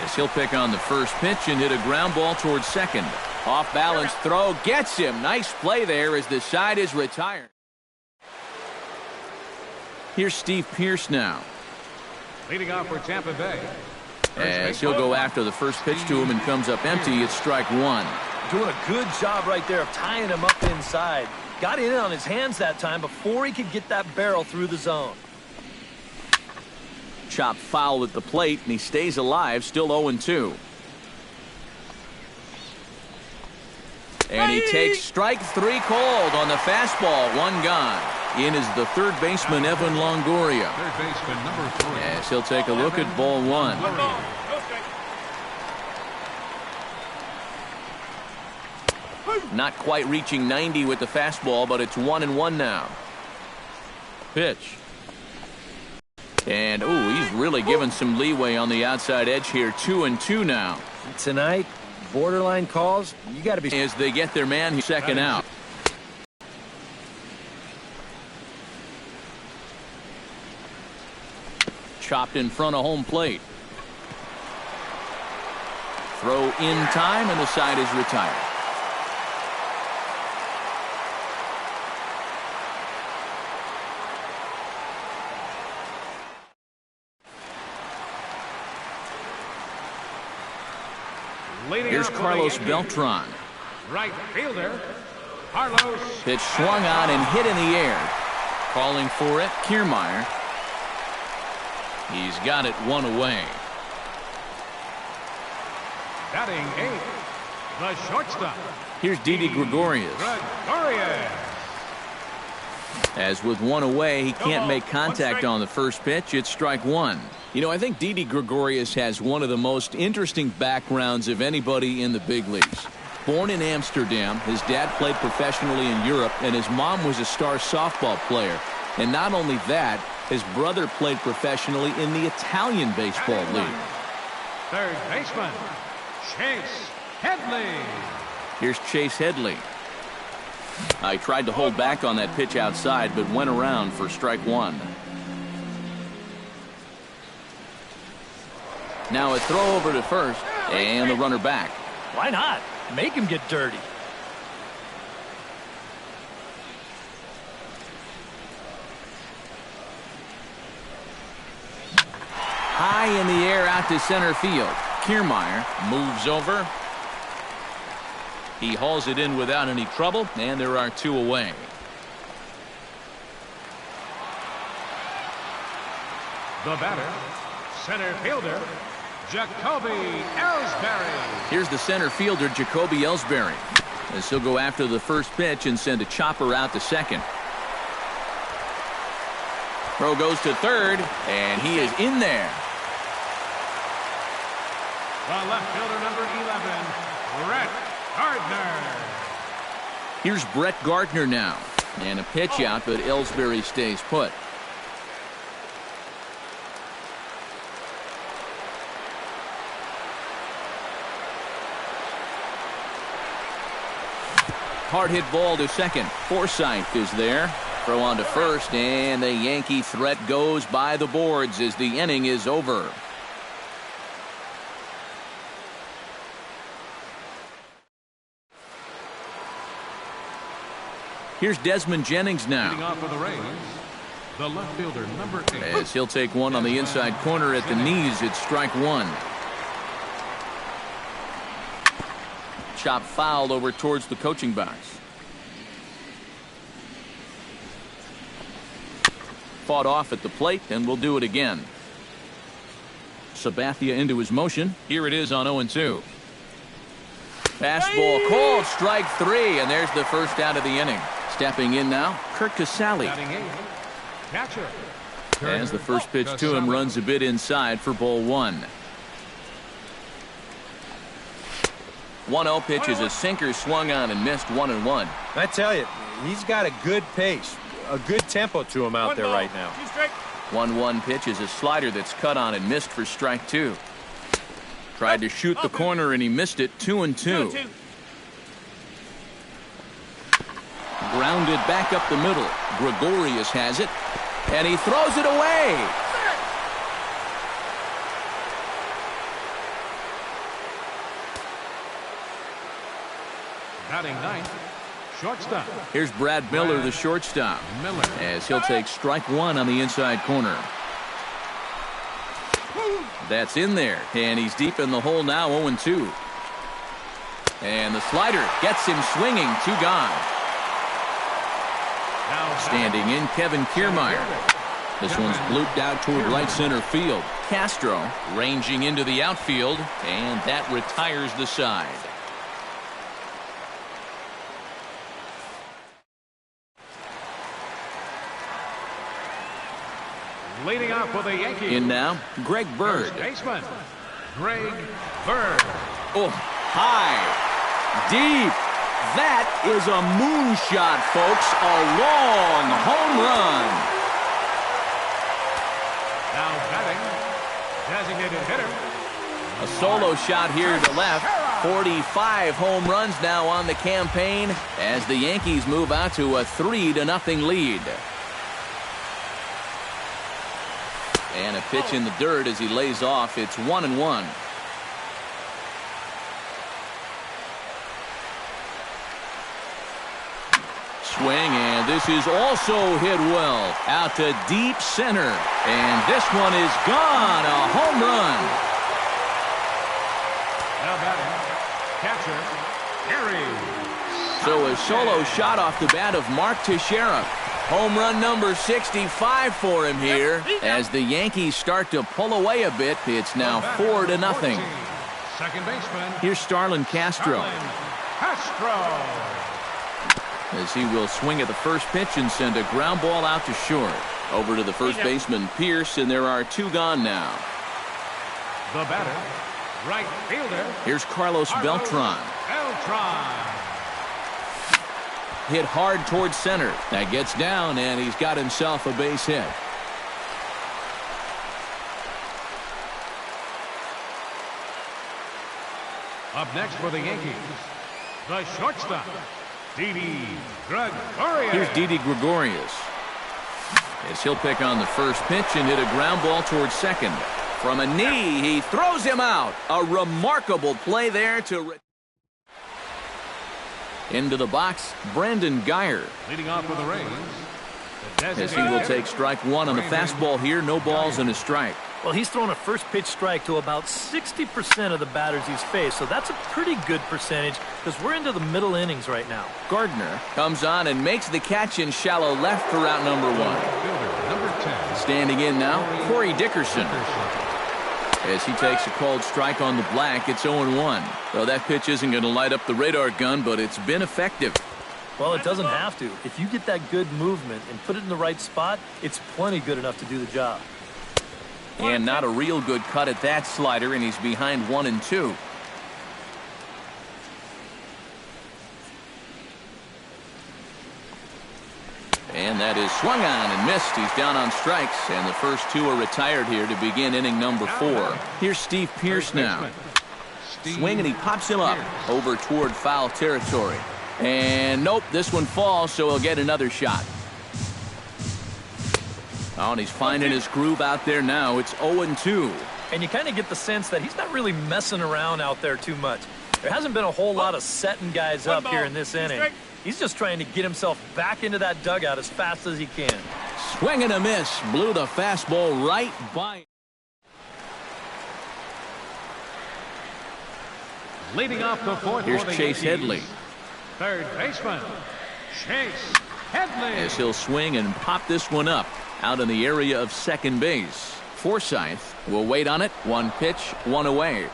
As he'll pick on the first pitch and hit a ground ball towards second. Off balance throw gets him. Nice play there as the side is retired. Here's Steve Pearce now. Leading off for Tampa Bay. As he'll go after the first pitch to him and comes up empty, it's strike 1. Doing a good job right there of tying him up inside. Got in on his hands that time before he could get that barrel through the zone. Chop foul at the plate, and he stays alive, still 0-2. And he takes strike 3 cold on the fastball, 1 gone. In is the third baseman, Evan Longoria. Third baseman, number 3. As he'll take a look at ball 1. Not quite reaching 90 with the fastball, but it's 1-1 now. Pitch. And, ooh, he's really given some leeway on the outside edge here. 2-2 now. Tonight, borderline calls, you got to be... As they get their man second out. Chopped in front of home plate. Throw in time, and the side is retired. Here's Carlos Beltran. Right fielder, Carlos. Pitch swung on and hit in the air. Calling for it, Kiermaier. He's got it one away. Batting 8, the shortstop. Here's Didi Gregorius. As with one away, he can't make contact on the first pitch. It's strike one. You know, I think Didi Gregorius has one of the most interesting backgrounds of anybody in the big leagues. Born in Amsterdam, his dad played professionally in Europe, and his mom was a star softball player. And not only that, his brother played professionally in the Italian baseball league. Third baseman, Chase Headley. Here's Chase Headley. I tried to hold back on that pitch outside, but went around for strike one. Now a throw over to first, and the runner back. Why not? Make him get dirty. High in the air out to center field. Kiermaier moves over. He hauls it in without any trouble, and there are two away. The batter, center fielder, Jacoby Ellsbury. Here's the center fielder, Jacoby Ellsbury, as he'll go after the first pitch and send a chopper out to second. Throw goes to third, and he is in there. The left fielder, number 11, Brett Gardner. Here's Brett Gardner now. And a pitch out, but Ellsbury stays put. Hard hit ball to second. Forsythe is there. Throw on to first, and the Yankee threat goes by the boards as the inning is over. Here's Desmond Jennings now. Leading off for the Rays, the left fielder, number 8. As he'll take one on the inside corner at the knees, it's strike one. Chop fouled over towards the coaching box. Fought off at the plate, and will do it again. Sabathia into his motion. Here it is on 0-2. Fastball called, strike three, and there's the first out of the inning. Stepping in now, Kurt Casale. Catcher. As the first pitch to him runs a bit inside for ball one. 1-0 pitch is a sinker swung on and missed 1-1. I tell you, he's got a good pace, a good tempo to him out there right now. 1-1 pitch is a slider that's cut on and missed for strike two. Tried to shoot the corner and he missed it. 2-2. Grounded back up the middle. Gregorius has it, and he throws it away. Batting ninth, shortstop. Here's Brad Miller, the shortstop, as he'll take strike one on the inside corner. That's in there, and he's deep in the hole now. 0-2. And the slider gets him swinging. Two gone. Standing in, Kevin Kiermaier. This one's blooped out toward right center field. Castro ranging into the outfield, and that retires the side. Leading off for the Yankees. In now, Greg Bird. First baseman, Greg Bird. Oh, high, deep. That is a moonshot, folks. A long home run. Now batting, designated hitter. A solo shot here to left. 45 home runs now on the campaign as the Yankees move out to a 3-0 lead. And a pitch in the dirt as he lays off. It's 1-1. Swing, and this is also hit well out to deep center, and this one is gone. A home run. Now batting, catcher, Harry. So a solo shot off the bat of Mark Teixeira. Home run number 65 for him here as the Yankees start to pull away a bit. It's now 4-0. Second baseman. Here's Starlin Castro. Castro. As he will swing at the first pitch and send a ground ball out to short. Over to the first baseman, Pierce, and there are 2 gone now. The batter, right fielder. Here's Carlos Beltran. Hit hard towards center. That gets down, and he's got himself a base hit. Up next for the Yankees, the shortstop, Didi Gregorius. Here's Didi Gregorius. As he'll pick on the first pitch and hit a ground ball towards second. From a knee, he throws him out. A remarkable play there to... Into the box, Brandon Geyer. Leading off for the Rays. As he will take strike 1 on the fastball here. No balls and a strike. Well, he's thrown a first pitch strike to about 60% of the batters he's faced, so that's a pretty good percentage because we're into the middle innings right now. Gardner comes on and makes the catch in shallow left for out number 1. Number 10. Standing in now, Corey Dickerson. As he takes a called strike on the black, it's 0-1. Well, that pitch isn't going to light up the radar gun, but it's been effective. Well, it doesn't have to. If you get that good movement and put it in the right spot, it's plenty good enough to do the job. And not a real good cut at that slider, and he's behind 1-2. And that is swung on and missed. He's down on strikes, and the first 2 are retired here to begin inning number 4. Here's Steve Pierce now. Swing, and he pops him up over toward foul territory. And nope, this one falls, so he'll get another shot. Oh, and he's finding his groove out there now. It's 0-2. And you kind of get the sense that he's not really messing around out there too much. There hasn't been a whole lot of setting guys up here in this inning. He's just trying to get himself back into that dugout as fast as he can. Swing and a miss. Blew the fastball right by. Leading off the 4th. Here's Chase Headley. Third baseman, Chase Headley. As he'll swing and pop this one up out in the area of second base. Forsythe will wait on it. 1 pitch, 1 away.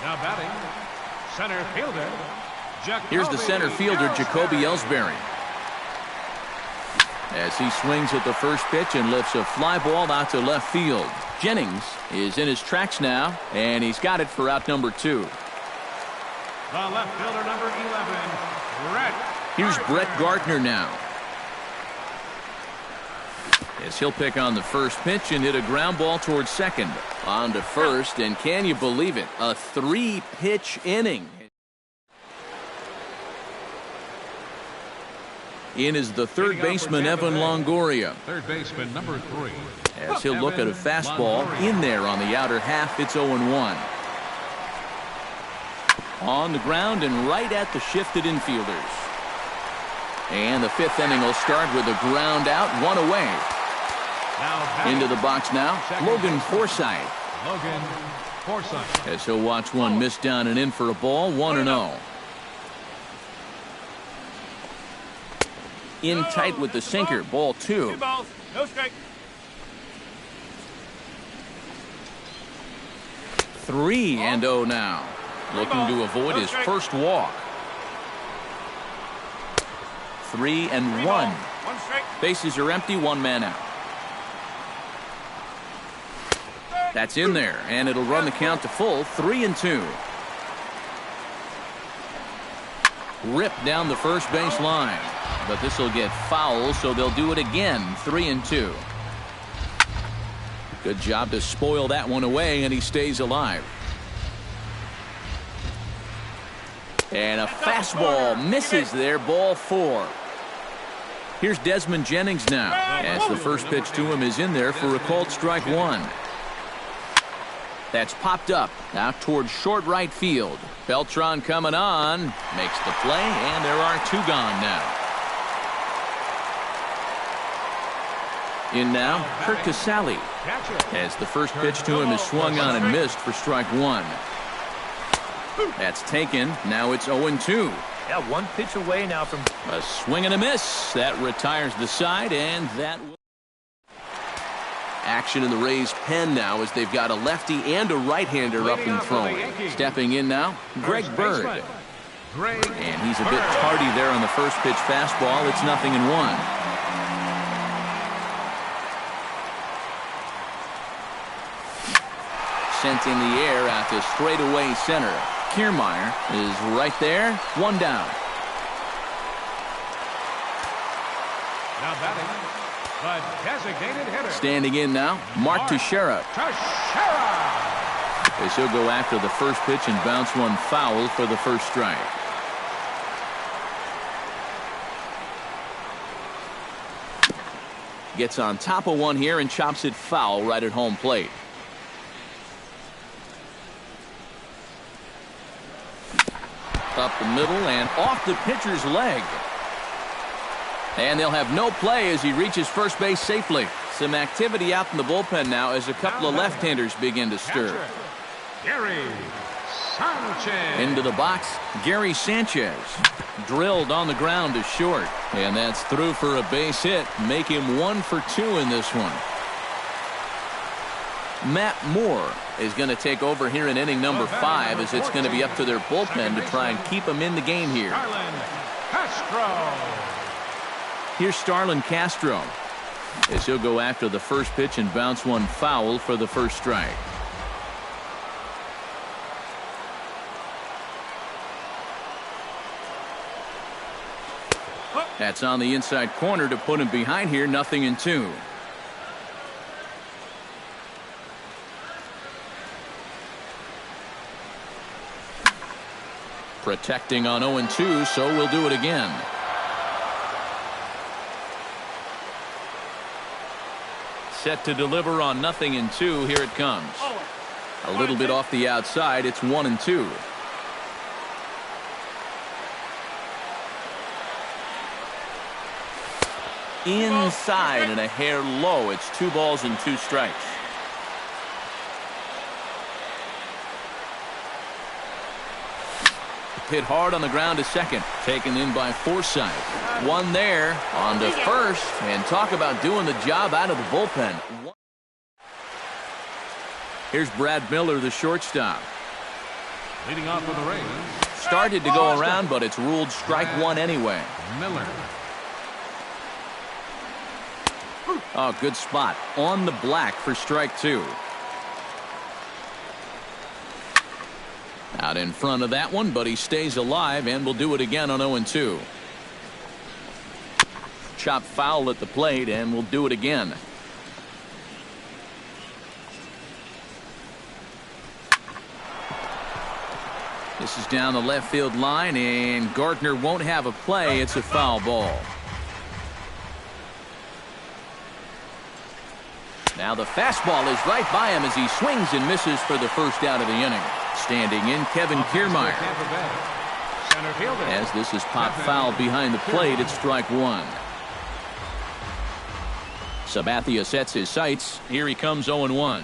Now batting, center fielder. Here's the center fielder, Jacoby Ellsbury. As he swings at the first pitch and lifts a fly ball out to left field. Jennings is in his tracks now, and he's got it for out number 2. The left fielder, number 11, Brett. Here's Brett Gardner now. As he'll pick on the first pitch and hit a ground ball towards second. On to first, and can you believe it? A 3-pitch inning. In is the third baseman, Evan Longoria. Third baseman, number 3. As he'll look at a fastball in there on the outer half, it's 0-1. On the ground and right at the shifted infielders. And the 5th inning will start with a ground out, 1 away. Into the box now, Logan Forsythe. As he'll watch one miss down and in for a ball, 1-0. In tight with the sinker, ball 2. 2 balls, no strike. 3-0 now. Looking to avoid his first walk. 3-1. 1 strike. Bases are empty, 1 man out. That's in there, and it'll run the count to full, 3-2. Ripped down the first base line, but this will get foul, so they'll do it again, 3-2. Good job to spoil that one away, and he stays alive. And a fastball misses there, ball 4. Here's Desmond Jennings now, as the first pitch to him is in there for a called strike 1. That's popped up out towards short right field. Beltran coming on, makes the play, and there are 2 gone now. In now, Kurt Casale, as the first pitch to him is swung on and missed for strike 1. That's taken. Now it's 0-2. Yeah, 1 pitch away now from a swing and a miss. That retires the side, and that will... Action in the Rays' pen now as they've got a lefty and a right-hander up and throwing. Stepping in now, Greg Bird. And he's a bit tardy there on the first pitch fastball. It's 0-1. Sent in the air out to straightaway center. Kiermaier is right there. 1 down. Now batting, the designated hitter. Standing in now, Mark Teixeira. As he'll go after the first pitch and bounce one foul for the first strike. Gets on top of one here and chops it foul right at home plate. Up the middle and off the pitcher's leg. And they'll have no play as he reaches first base safely. Some activity out in the bullpen now as a couple of left-handers begin to stir. Gary Sanchez. Into the box, Gary Sanchez. Drilled on the ground to short. And that's through for a base hit. Make him 1 for 2 in this one. Matt Moore is going to take over here in inning number 5 as it's going to be up to their bullpen to try and keep them in the game here. Here's Starlin Castro as he'll go after the first pitch and bounce one foul for the first strike. That's on the inside corner to put him behind here. 0-2. Protecting on 0-2, so we'll do it again. Set to deliver on 0-2. Here it comes. A little bit off the outside. It's 1-2. Inside and a hair low. It's 2 balls and 2 strikes. Hit hard on the ground to second. Taken in by Forsythe. 1 there. On to first. And talk about doing the job out of the bullpen. Here's Brad Miller, the shortstop. Leading off for the Rays. Started to go around, but it's ruled strike 1 anyway. Miller. Oh, good spot. On the black for strike 2. Out in front of that one, but he stays alive and will do it again on 0-2. Chop foul at the plate and will do it again. This is down the left field line, and Gardner won't have a play. It's a foul ball. Now the fastball is right by him as he swings and misses for the first out of the inning. Standing in, Kevin Kiermaier. As this is popped foul behind the plate, it's strike 1. Sabathia sets his sights. Here he comes 0-1.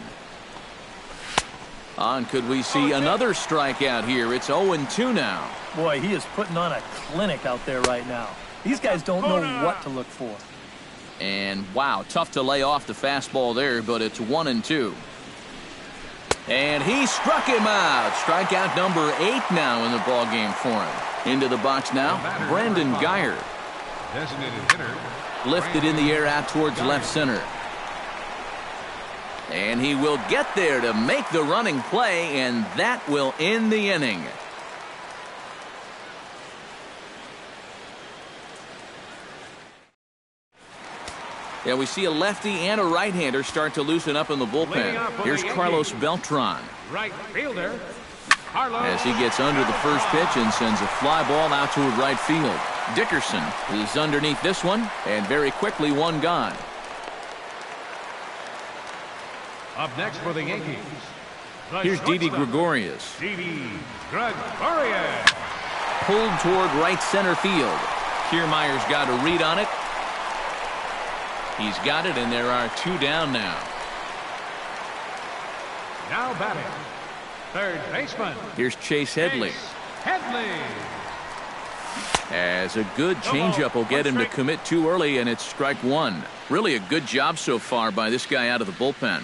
On, could we see another strikeout here? It's 0-2 now. Boy, he is putting on a clinic out there right now. These guys don't know what to look for. And wow, tough to lay off the fastball there, but it's 1-2. And he struck him out. Strikeout number 8 now in the ball game for him. Into the box now, Brandon Guyer. Designated hitter. Lifted in the air out towards left center. And he will get there to make the running play, and that will end the inning. Yeah, we see a lefty and a right-hander start to loosen up in the bullpen. Here's Carlos Beltran. Right fielder. as he gets under the first pitch and sends a fly ball out toward right field. Dickerson is underneath this one, and very quickly one gone. Up next for the Yankees. Here's Didi Gregorius. Didi Gregorius. Pulled toward right center field. Kiermaier's got a read on it. He's got it, and there are two down now. Now batting, third baseman. Here's Chase Headley. Headley. As a good changeup will get him to commit too early, and it's strike one. Really a good job so far by this guy out of the bullpen.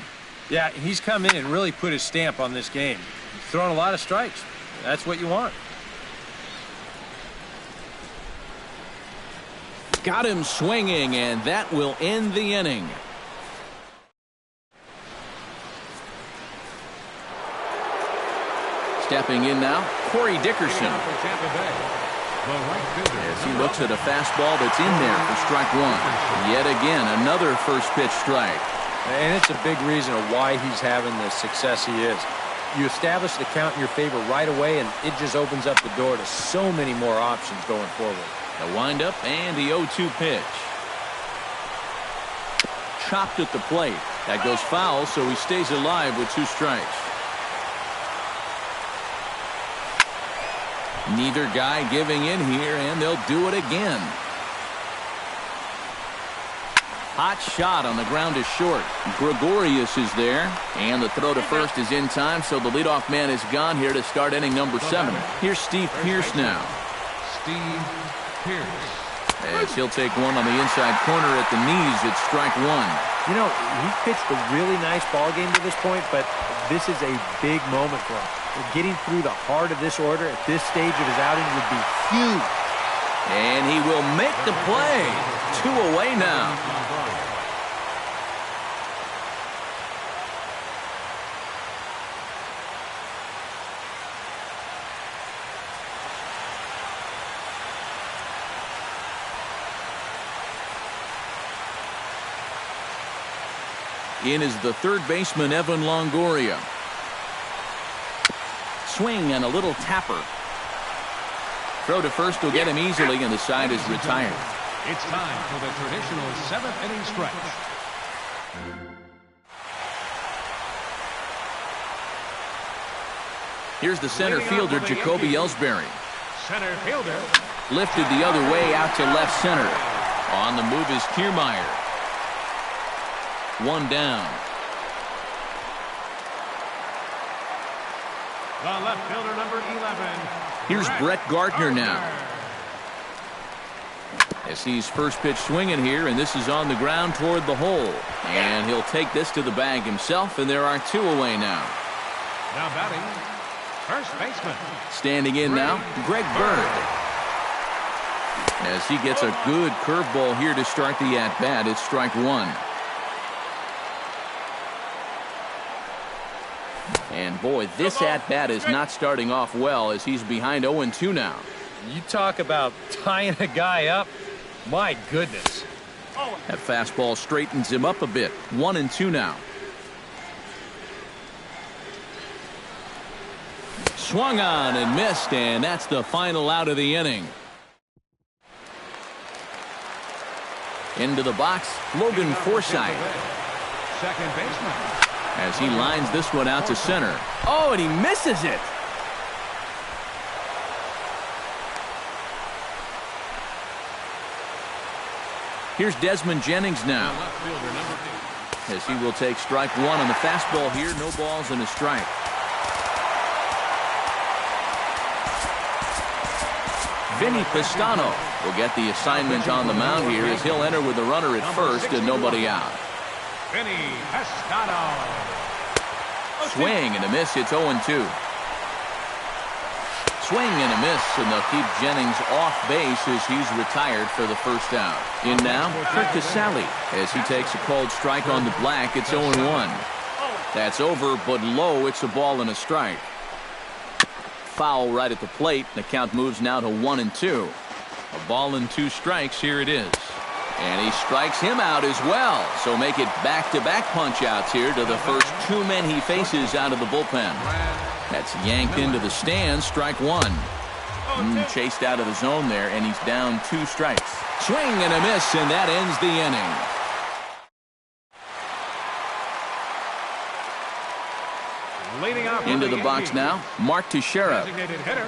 Yeah, he's come in and really put his stamp on this game. He's thrown a lot of strikes. That's what you want. Got him swinging, and that will end the inning. Stepping in now, Corey Dickerson. As he looks at a fastball that's in there for strike one. Yet again, another first pitch strike. And it's a big reason of why he's having the success he is. You establish the count in your favor right away, and it just opens up the door to so many more options going forward. The windup and the 0-2 pitch. Chopped at the plate. That goes foul, so he stays alive with two strikes. Neither guy giving in here, and they'll do it again. Hot shot on the ground is short. Gregorius is there, and the throw to first is in time, so the leadoff man is gone here to start inning number 7. Here's Steve Pearce now. Steve Pearce. As he'll take one on the inside corner at the knees, it's strike one. You know, he pitched a really nice ball game to this point, but this is a big moment for him. Getting through the heart of this order at this stage of his outing would be huge. And he will make the play. 2 away now. In is the third baseman, Evan Longoria. Swing and a little tapper. Throw to first will get him easily, and the side is retired. It's time for the traditional 7th inning stretch. Here's the center fielder, Jacoby Ellsbury. Center fielder. Lifted the other way out to left center. On the move is Kiermaier. One down. The left fielder, number 11. Here's Brett Gardner now. As he's first pitch swinging here, and this is on the ground toward the hole. And he'll take this to the bag himself, and there are 2 away now. Now batting, first baseman. Standing in now, Greg Bird. As he gets a good curveball here to start the at-bat, it's strike one. And boy, this at-bat is not starting off well as he's behind 0-2 now. You talk about tying a guy up. My goodness. That fastball straightens him up a bit. 1-2 now. Swung on and missed, and that's the final out of the inning. Into the box, Logan Forsythe. Second baseman. As he lines this one out to center. Oh, and he misses it. Here's Desmond Jennings now. As he will take strike one on the fastball here. No balls and a strike. Vinny Pistano will get the assignment on the mound here as he'll enter with a runner at first and nobody out. Vinny Pistano. Swing and a miss. It's 0-2. Swing and a miss, and they'll keep Jennings off base as he's retired for the first out. In now, Kurt Casale as he takes a called strike on the black. It's 0-1. That's over, but low. It's a ball and a strike. Foul right at the plate. The count moves now to 1-2. A ball and 2 strikes. Here it is. And he strikes him out as well. So make it back-to-back punch outs here to the first 2 men he faces out of the bullpen. That's yanked into the stands, strike one. Chased out of the zone there, and he's down 2 strikes. Swing and a miss, and that ends the inning. Leading off Into the box now, Mark Teixeira. Designated hitter,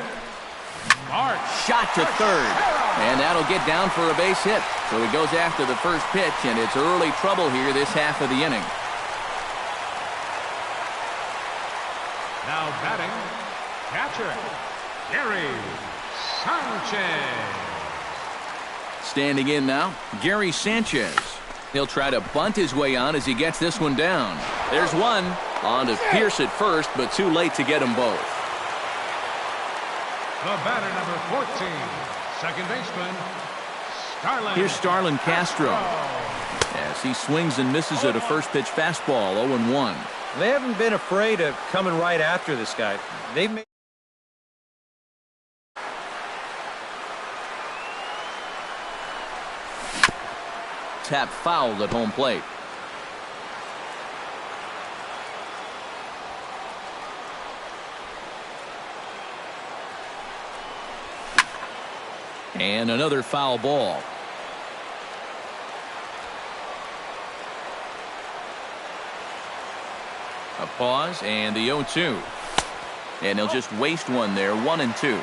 Mark. Shot to third, and that'll get down for a base hit. So he goes after the first pitch, and it's early trouble here this half of the inning. Now batting, catcher, Gary Sanchez. Standing in now, Gary Sanchez. He'll try to bunt his way on as he gets this one down. There's one. On to Pierce at first, but too late to get them both. The batter, number 14, second baseman, Starlin. Here's Starlin Castro. As he swings and misses at a first pitch fastball, 0-1. They haven't been afraid of coming right after this guy. They've made tap fouled at home plate. And another foul ball. A pause and the 0-2. And he'll just waste one there, 1-2.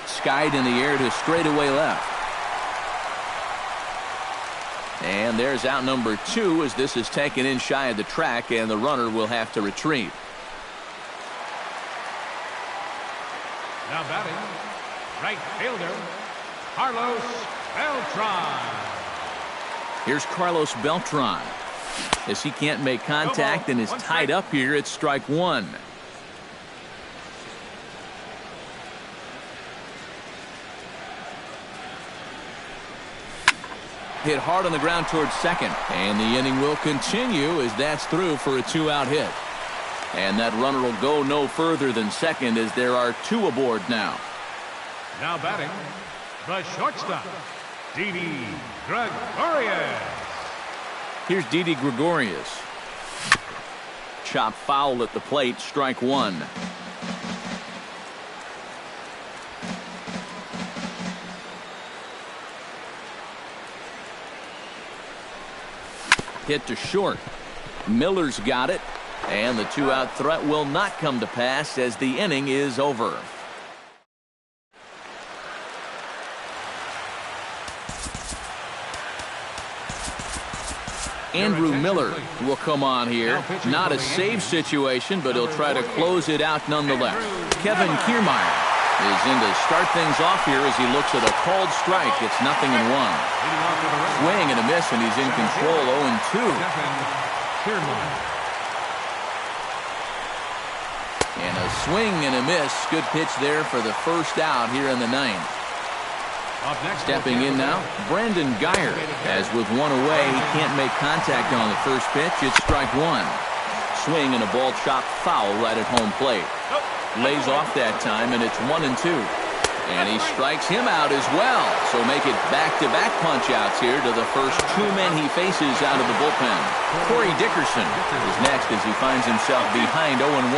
Skied in the air to straightaway left. And there's out number 2 as this is taken in shy of the track, and the runner will have to retreat. Now batting, right fielder, Carlos Beltran. Here's Carlos Beltran. As he can't make contact and is tied up here, it's strike one. Hit hard on the ground towards second, and the inning will continue as that's through for a 2-out hit. And that runner will go no further than second as there are 2 aboard now. Now batting, the shortstop, Didi Gregorius. Here's Didi Gregorius. Chop foul at the plate, strike one. Hit to short. Miller's got it, and the 2-out threat will not come to pass as the inning is over. Andrew Miller will come on here. Not a save situation, but he'll try to close it out nonetheless. Kevin Kiermaier is in to start things off here as he looks at a called strike. It's 0-1. Swing and a miss, and he's in control, 0-2. And a swing and a miss. Good pitch there for the first out here in the 9th. Stepping in now, Brandon Geyer. As with one away, he can't make contact on the first pitch. It's strike one. Swing and a ball chopped foul right at home plate. Lays off that time, and it's 1-2. And he strikes him out as well. So make it back-to-back punch-outs here to the first 2 men he faces out of the bullpen. Corey Dickerson is next as he finds himself behind 0-1.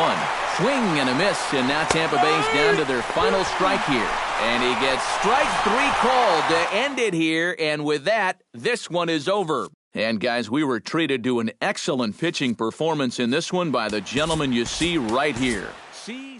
Swing and a miss, and now Tampa Bay's down to their final strike here. And he gets strike 3 called to end it here, and with that, this one is over. And guys, we were treated to an excellent pitching performance in this one by the gentleman you see right here. See?